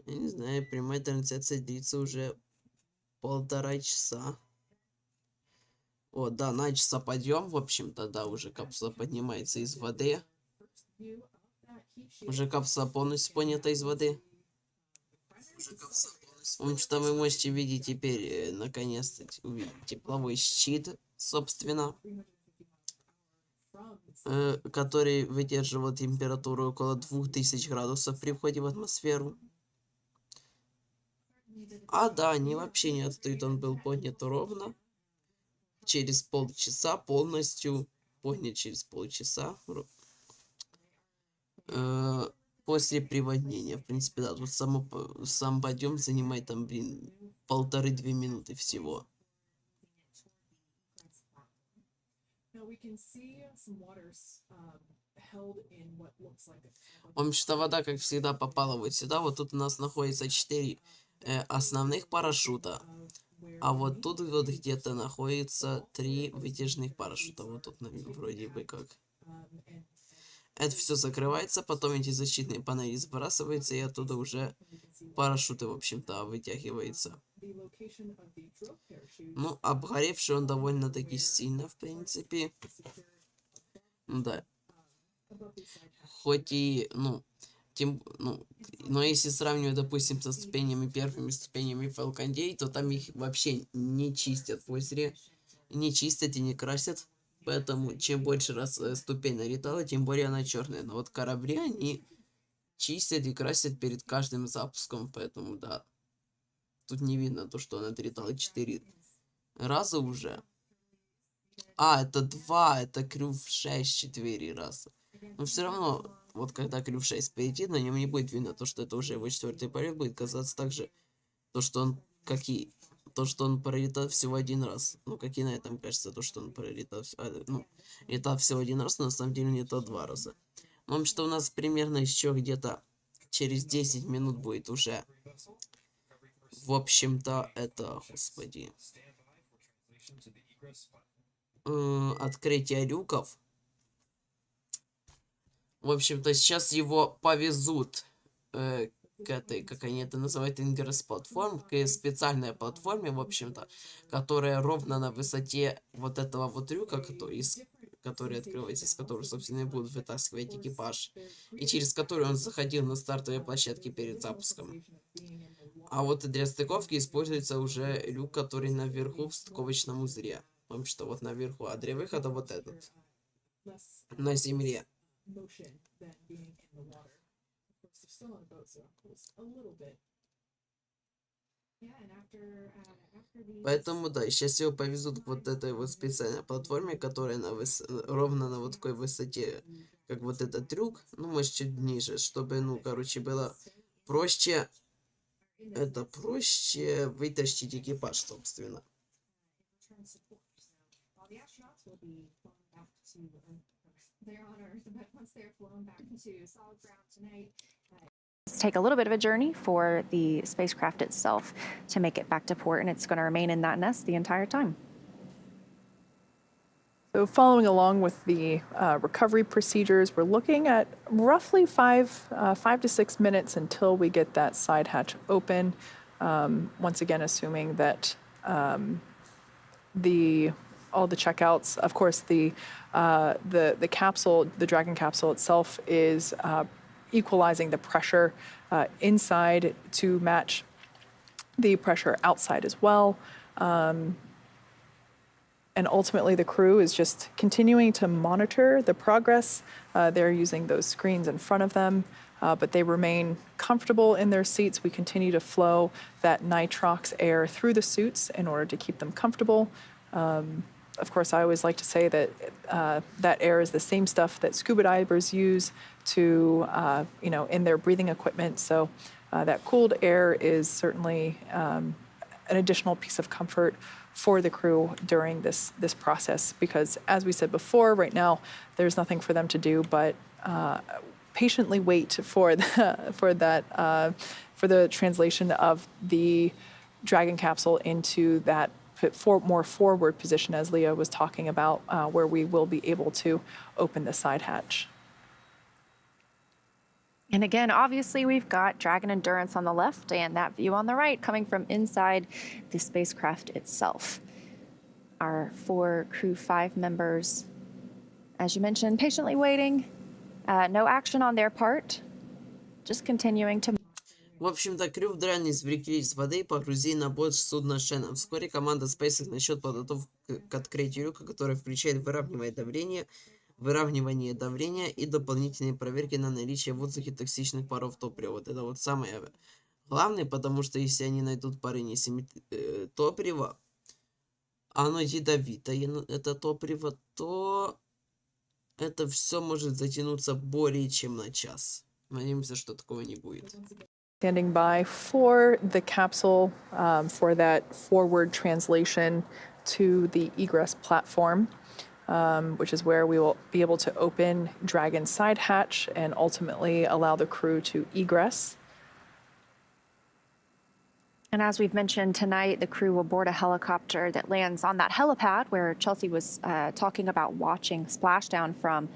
Я не знаю, прямая трансляция длится уже 1,5 часа. О, да, начался подъем, в общем-то, да, уже капсула поднимается из воды. Уже капсула полностью поднята из воды. Потому что вы можете видеть теперь, наконец-то, увидеть тепловой щит, собственно, который выдерживал температуру около 2000 градусов при входе в атмосферу. А, да, они вообще не отстают, он был поднят ровно. Через полчаса полностью, поднят через полчаса. После приводнения. В принципе, да, тут сам подъем занимает там, блин, 1,5-2 минуты всего. В общем-то, вода, как всегда, попала вот сюда. Вот тут у нас находится 4 основных парашюта. А вот тут вот где-то находится 3 вытяжных парашюта. Вот тут, вроде бы как. Это все закрывается, потом эти защитные панели сбрасываются, и оттуда уже парашюты, в общем-то, вытягиваются. Ну, обгоревший он довольно-таки сильно, в принципе. Да. Хоть и, но если сравнивать, допустим, со ступенями, первыми ступенями Falcon 9, то там их вообще не чистят в озере. Не чистят и не красят. Поэтому чем больше раз ступень налетала, тем более она черная. Но вот корабли они чистят и красят перед каждым запуском. Поэтому да. Тут не видно то, что она отлетала 4 раза уже. А, это 2, это Crew-5 4 раза. Но все равно, вот когда Crew-6 полетит, на нем не будет видно то, что это уже его 4-й полет. Будет казаться также то, что он то, что он пролетал всего 1 раз. Ну, как и на этом кажется, то, что он пролетал, летал всего 1 раз, но на самом деле не то 2 раза. Ну, что у нас примерно еще где-то через 10 минут будет уже, в общем-то, это, господи, открытие люков. В общем-то, сейчас его повезут к этой, как они это называют, ингресс-платформ, к специальной платформе, в общем-то, которая ровно на высоте вот этого вот люка, который открывается, из которого, собственно, и будут вытаскивать экипаж, и через который он заходил на стартовой площадке перед запуском. А вот для стыковки используется уже люк, который наверху в стыковочном узле. Потому что вот наверху, а для выхода вот этот, на Земле. Поэтому, да, сейчас его повезут к вот этой вот специальной платформе, которая ровно на вот такой высоте, как вот этот трюк, ну, может, чуть ниже, чтобы, было проще, проще вытащить экипаж, собственно. Let's take a little bit of a journey for the spacecraft itself to make it back to port, and it's going to remain in that nest the entire time. So following along with the recovery procedures, we're looking at roughly 5 to 6 minutes until we get that side hatch open. Once again, assuming that all the checkouts, of course, the capsule, the Dragon capsule itself, is equalizing the pressure inside to match the pressure outside as well. And ultimately, the crew is just continuing to monitor the progress. They're using those screens in front of them, but they remain comfortable in their seats. We continue to flow that nitrox air through the suits in order to keep them comfortable. Of course, I always like to say that that air is the same stuff that scuba divers use to, in their breathing equipment. So that cooled air is certainly an additional piece of comfort for the crew during this process, because as we said before, right now there's nothing for them to do but patiently wait for the translation of the Dragon capsule into that more forward position, as Leah was talking about, where we will be able to open the side hatch. And again, obviously, we've got Dragon Endurance on the left and that view on the right coming from inside the spacecraft itself. Our 4 Crew-5 members, as you mentioned, patiently waiting. No action on their part, just continuing to... В общем-то, Крю вдрянь извлекли из воды и погрузили на борт судна Шеннон. Вскоре команда SpaceX начнет подготовку к открытию люка, который включает выравнивание давления и дополнительные проверки на наличие в воздухе токсичных паров топлива. Вот это вот самое главное, потому что если они найдут пары топлива, оно ядовитое, это топливо, то это все может затянуться более чем на час. Надеемся, что такого не будет. Standing by for the capsule for that forward translation to the egress platform, which is where we will be able to open Dragon's side hatch and ultimately allow the crew to egress. And as we've mentioned tonight, the crew will board a helicopter that lands on that helipad where Chelsea was talking about watching splashdown from.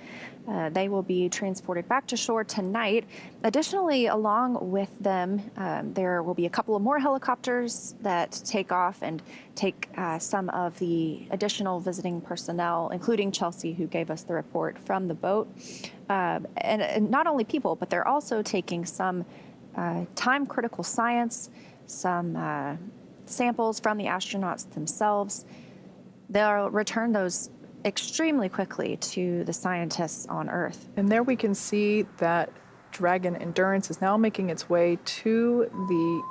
They will be transported back to shore tonight. Additionally, along with them, there will be a couple of more helicopters that take off and take some of the additional visiting personnel, including Chelsea, who gave us the report from the boat. And not only people, but they're also taking some time-critical science, some samples from the astronauts themselves. They'll return those extremely quickly to the scientists on Earth. And there we can see that Dragon Endurance is now making its way to the...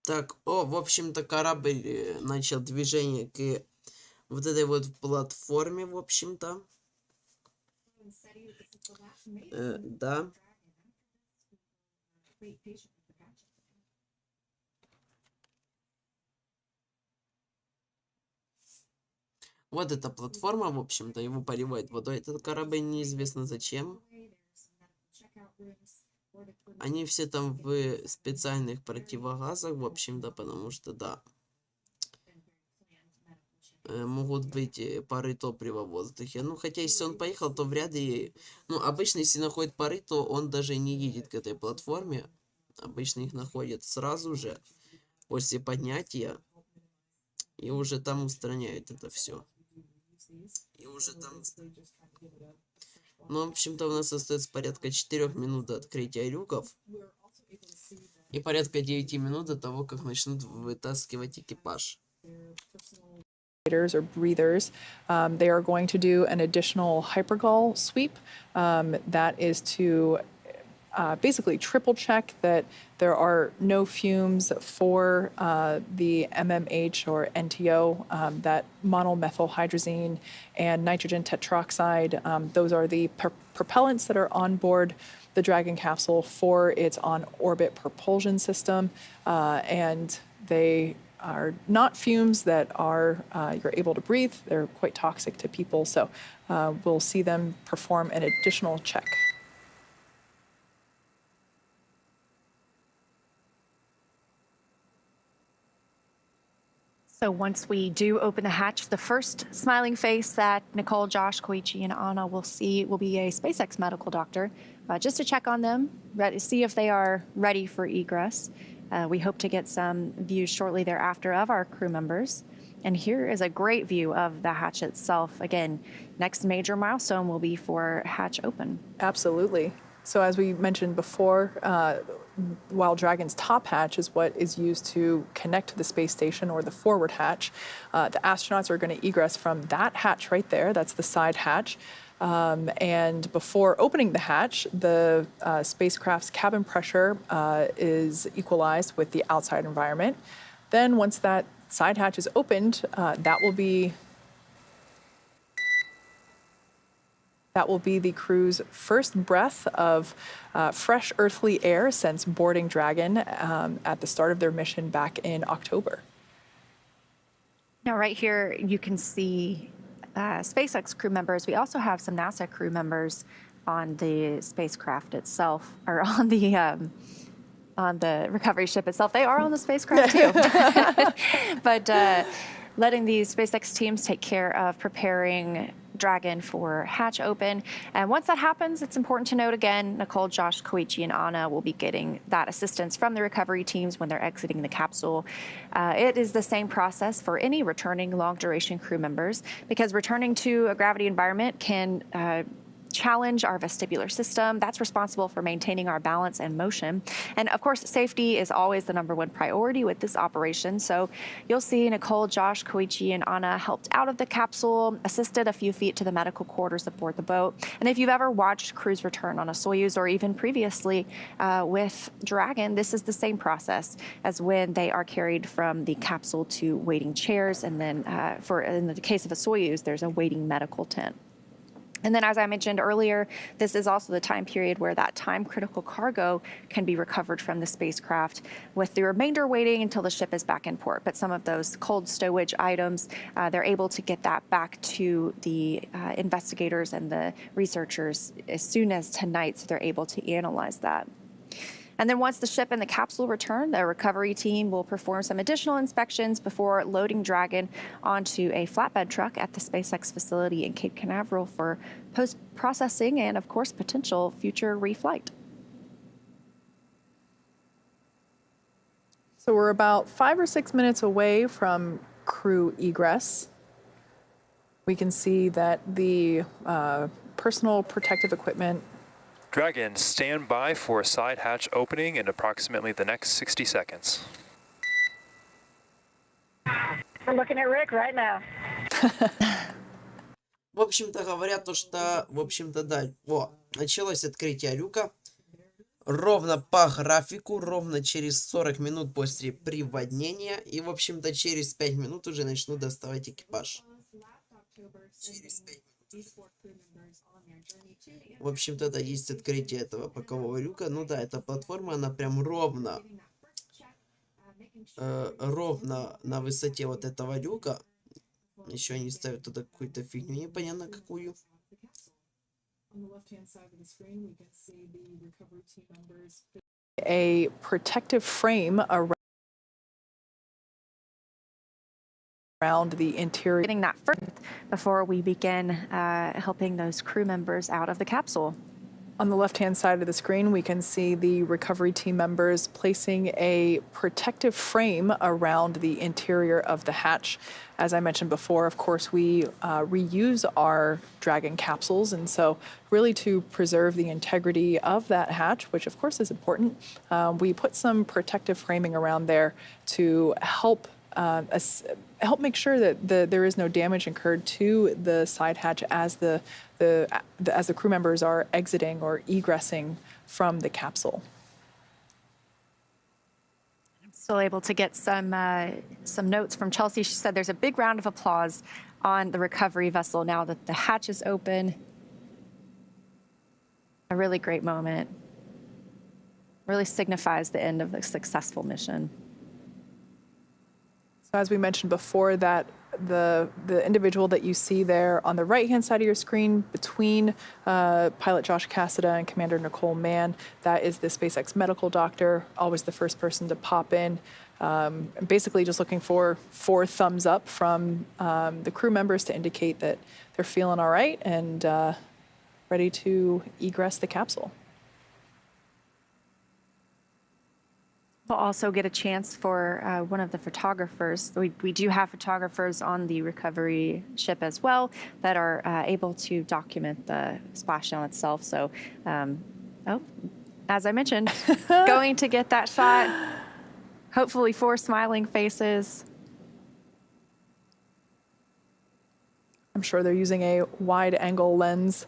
Так, в общем-то, корабль начал движение к вот этой вот платформе, в общем-то. Да. Вот эта платформа, в общем-то, его поливает водой. Этот корабль неизвестно зачем. Они все там в специальных противогазах, в общем-то, потому что, да, могут быть пары топлива в воздухе. Ну, хотя, если он поехал, то вряд ли... Ну, обычно, если находит пары, то он даже не едет к этой платформе. Обычно их находят сразу же, после поднятия. И уже там устраняют это все. Ну, в общем-то, у нас остается порядка 4 минут до открытия люков. И порядка 9 минут до того, как начнут вытаскивать экипаж. Or breathers, they are going to do an additional hypergol sweep. That is to basically triple check that there are no fumes for the MMH or NTO, that monomethylhydrazine and nitrogen tetroxide. Those are the propellants that are on board the Dragon capsule for its on-orbit propulsion system, and they are not fumes that are you're able to breathe. They're quite toxic to people, so we'll see them perform an additional check. So once we do open the hatch, the first smiling face that Nicole, Josh, Koichi, and Anna will see will be a SpaceX medical doctor, just to check on them, see if they are ready for egress. We hope to get some views shortly thereafter of our crew members. And here is a great view of the hatch itself. Again, next major milestone will be for hatch open. Absolutely. So as we mentioned before, while Dragon's top hatch is what is used to connect to the space station, or the forward hatch, the astronauts are going to egress from that hatch right there. That's the side hatch. And before opening the hatch, the spacecraft's cabin pressure is equalized with the outside environment. Then once that side hatch is opened, that will be That will be the crew's first breath of fresh earthly air since boarding Dragon at the start of their mission back in October. Now, right here, you can see SpaceX crew members. We also have some NASA crew members on the spacecraft itself, or on the recovery ship itself. They are on the spacecraft too. But letting the SpaceX teams take care of preparing Dragon for hatch open. And once that happens, it's important to note again, Nicole, Josh, Koichi, and Anna will be getting that assistance from the recovery teams when they're exiting the capsule. It is the same process for any returning long-duration crew members, because returning to a gravity environment can challenge our vestibular system. That's responsible for maintaining our balance and motion. And of course, safety is always the #1 priority with this operation. So you'll see Nicole, Josh, Koichi, and Anna helped out of the capsule, assisted a few feet to the medical quarters aboard the boat. And if you've ever watched crews return on a Soyuz, or even previously with Dragon, this is the same process as when they are carried from the capsule to waiting chairs. And then in the case of a Soyuz, there's a waiting medical tent. And then, as I mentioned earlier, this is also the time period where that time-critical cargo can be recovered from the spacecraft, with the remainder waiting until the ship is back in port. But some of those cold stowage items, they're able to get that back to the investigators and the researchers as soon as tonight, so they're able to analyze that. And then once the ship and the capsule return, the recovery team will perform some additional inspections before loading Dragon onto a flatbed truck at the SpaceX facility in Cape Canaveral for post-processing and, of course, potential future reflight. So we're about 5 or 6 minutes away from crew egress. We can see that the personal protective equipment. Dragon, stand by for a side hatch opening in approximately the next 60 seconds. We're looking at Rick right now. В общем-то, говорят то, что, в общем-то, да, началось открытие люка. Ровно по графику, ровно через 40 минут после приводнения. И, в общем-то, через 5 минут уже начнут доставать экипаж. Через 5 минут. В общем-то, да, есть открытие этого бокового люка. Ну да, эта платформа, она прям ровно на высоте вот этого люка. Еще они ставят туда какую-то фигню, непонятно какую. A protective frame around the interior. Getting that first before we begin helping those crew members out of the capsule. On the left-hand side of the screen, we can see the recovery team members placing a protective frame around the interior of the hatch. As I mentioned before, of course, we reuse our Dragon capsules, and so really to preserve the integrity of that hatch, which of course is important, we put some protective framing around there to help make sure that there is no damage incurred to the side hatch as the crew members are exiting or egressing from the capsule. I'm still able to get some notes from Chelsea. She said there's a big round of applause on the recovery vessel now that the hatch is open. A really great moment. Really signifies the end of a successful mission. As we mentioned before, that the individual that you see there on the right-hand side of your screen between pilot Josh Kassa and Commander Nicole Mann, that is the SpaceX medical doctor, always the first person to pop in. Basically just looking for 4 thumbs up from the crew members to indicate that they're feeling all right and ready to egress the capsule. We'll also get a chance for one of the photographers. We do have photographers on the recovery ship as well that are able to document the splashdown itself. So, as I mentioned, going to get that shot. Hopefully 4 smiling faces. I'm sure they're using a wide-angle lens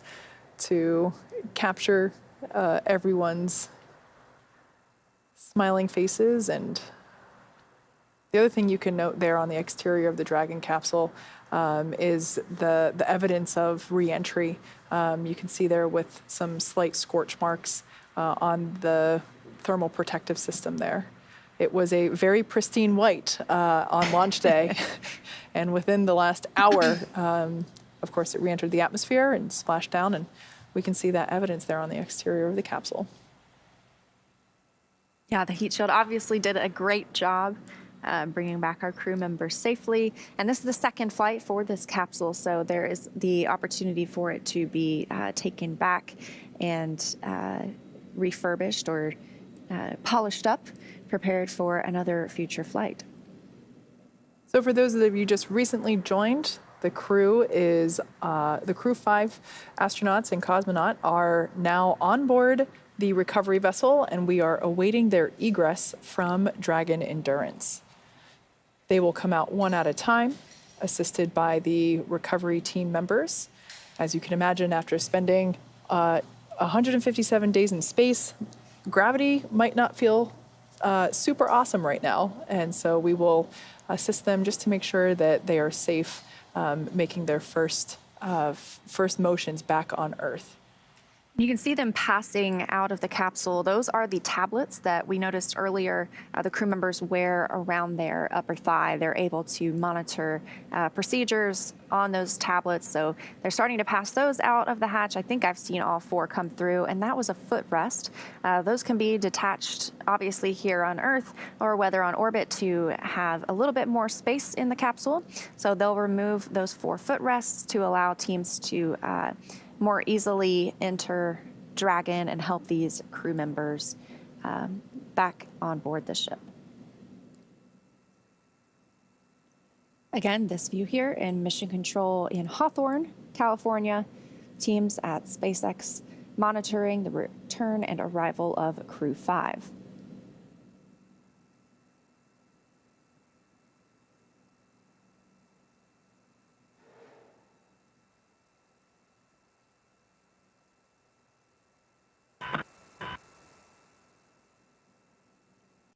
to capture everyone's smiling faces, and The other thing you can note there on the exterior of the Dragon capsule is the evidence of re-entry. You can see there with some slight scorch marks on the thermal protective system there. It was a very pristine white on launch day, and within the last hour, of course, it re-entered the atmosphere and splashed down, and we can see that evidence there on the exterior of the capsule. Yeah, the heat shield obviously did a great job bringing back our crew members safely. And this is the second flight for this capsule, so there is the opportunity for it to be taken back and refurbished or polished up, prepared for another future flight. So for those of you just recently joined, the crew is, the Crew-5 astronauts and cosmonaut are now on board the recovery vessel, and we are awaiting their egress from Dragon Endurance. They will come out one at a time, assisted by the recovery team members. As you can imagine, after spending 157 days in space, gravity might not feel super awesome right now, and so we will assist them just to make sure that they are safe, making their first motions back on Earth. You can see them passing out of the capsule. Those are the tablets that we noticed earlier the crew members wear around their upper thigh. They're able to monitor procedures on those tablets. So they're starting to pass those out of the hatch. I think I've seen all 4 come through, and that was a footrest. Those can be detached, obviously, here on Earth or whether on orbit to have a little bit more space in the capsule. So they'll remove those 4 footrests to allow teams to more easily enter Dragon and help these crew members back on board the ship. Again, this view here in Mission Control in Hawthorne, California, teams at SpaceX monitoring the return and arrival of Crew-5.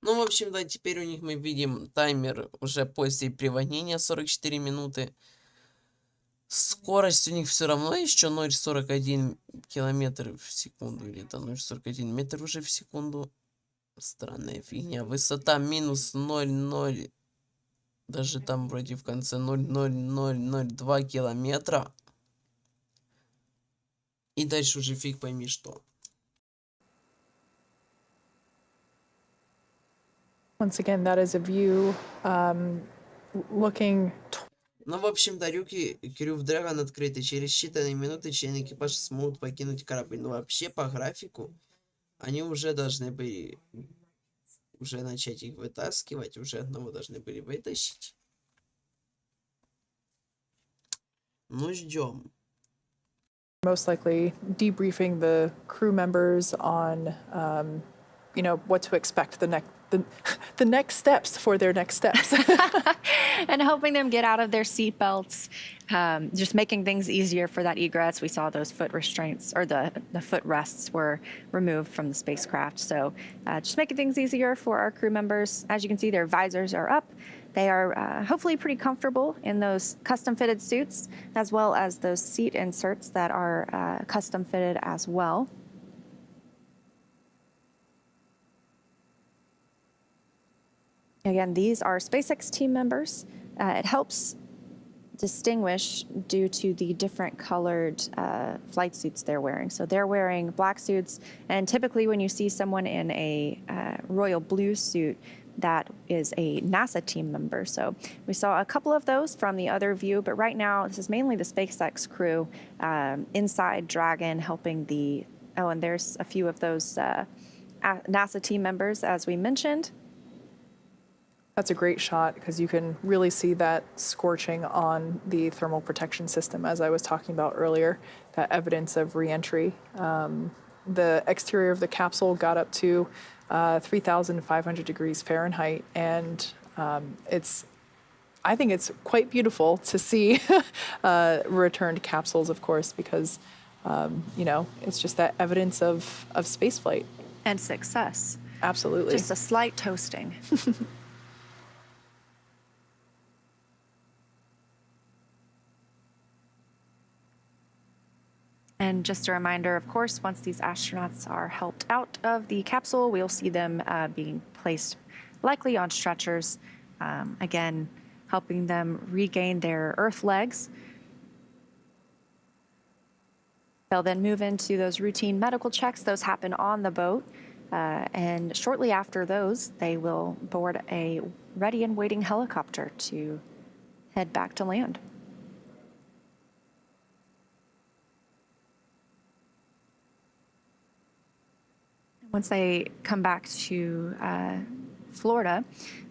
Ну, в общем, да, теперь у них мы видим таймер уже после приводнения 44 минуты. Скорость у них все равно еще 0,41 километр в секунду, или это 0,41 метр уже в секунду. Странная фигня. Высота минус 0,0, даже там вроде в конце 0,0002 километра. И дальше уже фиг пойми что. Once again, that is a view looking. Ну, в общем, да, люки Crew Dragon открыты. Через считанные минуты члены экипажа смогут покинуть корабль. Но вообще, по графику, они уже должны были уже начать их вытаскивать. Уже одного должны были вытащить. Ну, ждем. Most likely debriefing the crew members on, what to expect the next steps for their next steps. And helping them get out of their seatbelts, just making things easier for that egress. We saw those foot restraints, or the foot rests were removed from the spacecraft. So just making things easier for our crew members. As you can see, their visors are up. They are hopefully pretty comfortable in those custom-fitted suits, as well as those seat inserts that are custom-fitted as well. Again, these are SpaceX team members. It helps distinguish due to the different colored flight suits they're wearing. So they're wearing black suits, and typically when you see someone in a royal blue suit, that is a NASA team member. So we saw a couple of those from the other view, but right now this is mainly the SpaceX crew inside Dragon helping the, and there's a few of those NASA team members as we mentioned. That's a great shot because you can really see that scorching on the thermal protection system, as I was talking about earlier, that evidence of re-entry. The exterior of the capsule got up to 3,500 degrees Fahrenheit, and I think it's quite beautiful to see returned capsules, of course, because, it's just that evidence of spaceflight. And success. Absolutely. Just a slight toasting. And just a reminder, of course, once these astronauts are helped out of the capsule, we'll see them being placed likely on stretchers, again, helping them regain their Earth legs. They'll then move into those routine medical checks. Those happen on the boat. And shortly after those, they will board a ready and waiting helicopter to head back to land. Once they come back to Florida,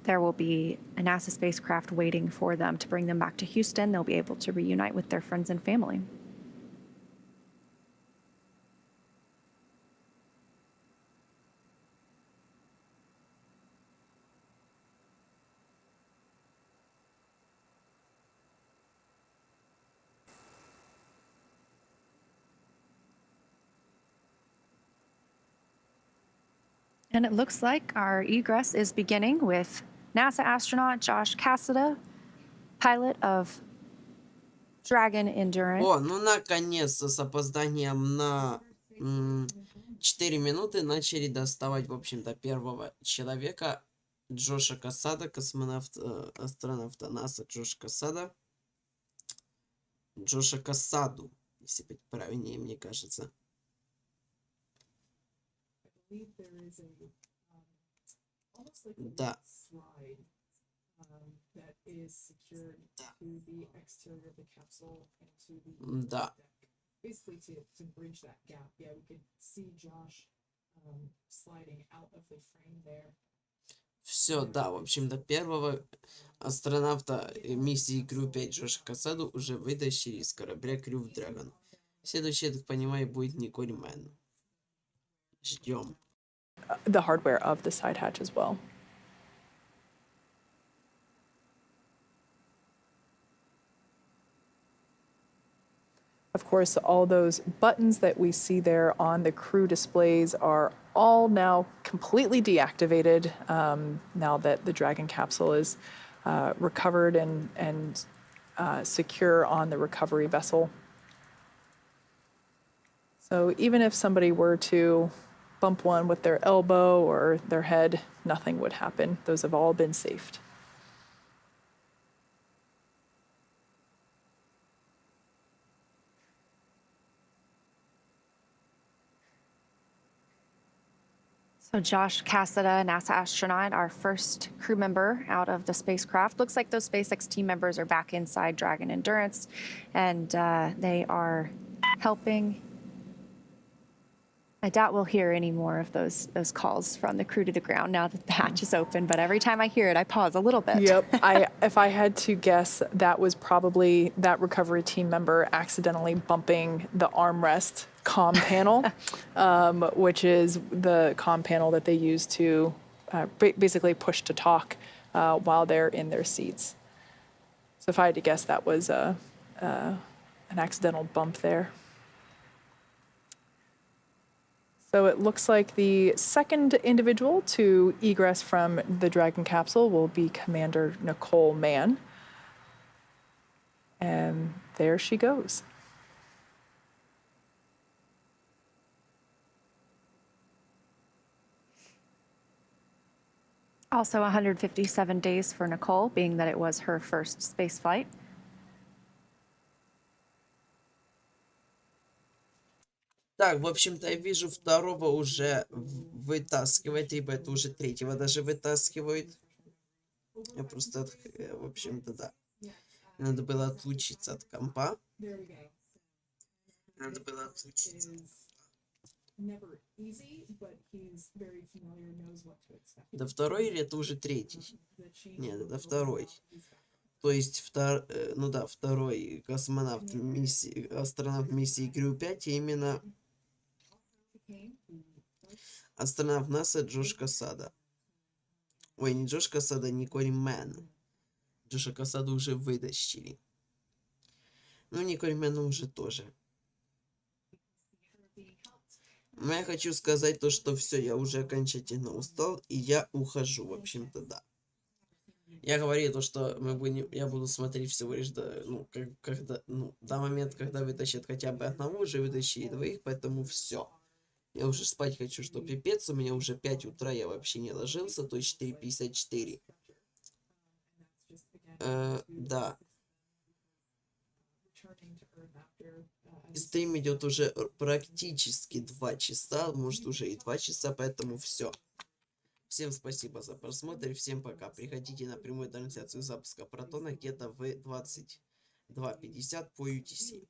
there will be a NASA spacecraft waiting for them to bring them back to Houston. They'll be able to reunite with their friends and family. And it looks like our egress is beginning with NASA astronaut Josh Kassa, pilot of Dragon Endurance. О, ну наконец-то с опозданием на 4 минуты начали доставать, в общем-то, первого человека, Джоша Кассада, астронавта НАСА Джош Кассада. Джоша Кассаду, если быть правильнее, мне кажется. Да. Да. Все, да, в общем-то, первого астронавта миссии Crew-5 Джоша Кассаду уже вытащили из корабля Crew-Dragon. Следующий, я так понимаю, будет Николь Манн. Ждем. The hardware of the side hatch as well. Of course, all those buttons that we see there on the crew displays are all now completely deactivated now that the Dragon capsule is recovered and secure on the recovery vessel. So even if somebody were to bump one with their elbow or their head, nothing would happen. Those have all been saved. So Josh Kassa, NASA astronaut, our first crew member out of the spacecraft. Looks like those SpaceX team members are back inside Dragon Endurance, and they are helping. I doubt we'll hear any more of those calls from the crew to the ground now that the hatch is open, but every time I hear it, I pause a little bit. Yep. If I had to guess, that was probably that recovery team member accidentally bumping the armrest comm panel, which is the comm panel that they use to basically push to talk while they're in their seats. So if I had to guess, that was an accidental bump there. So it looks like the second individual to egress from the Dragon capsule will be Commander Nicole Mann. And there she goes. Also 157 days for Nicole, being that it was her first space flight. Так, в общем-то, я вижу, второго уже вытаскивает, либо это уже третьего даже вытаскивают. Я просто, в общем-то, да. Надо было отлучиться от компа. Надо было отлучиться. Да второй или это уже третий? Нет, это второй. То есть, второй космонавт миссии, астронавт миссии Crew-5, именно астронавт НАСА Джош Кассада. Ой, не Джош Кассада, Николь Манн. Джоша Кассаду уже вытащили. Ну, Николь Манн уже тоже. Но я хочу сказать то, что все, я уже окончательно устал, и я ухожу, в общем-то, да. Я говорил то, что я буду смотреть всего лишь до момента, когда вытащат хотя бы одного, уже вытащили двоих, поэтому все. Я уже спать хочу, что пипец, у меня уже 5 утра, я вообще не ложился, то есть 4:54. Да. И стрим идет уже практически 2 часа, может уже и 2 часа, поэтому все. Всем спасибо за просмотр и всем пока. Приходите на прямую трансляцию запуска протона где-то в 22:50 по UTC.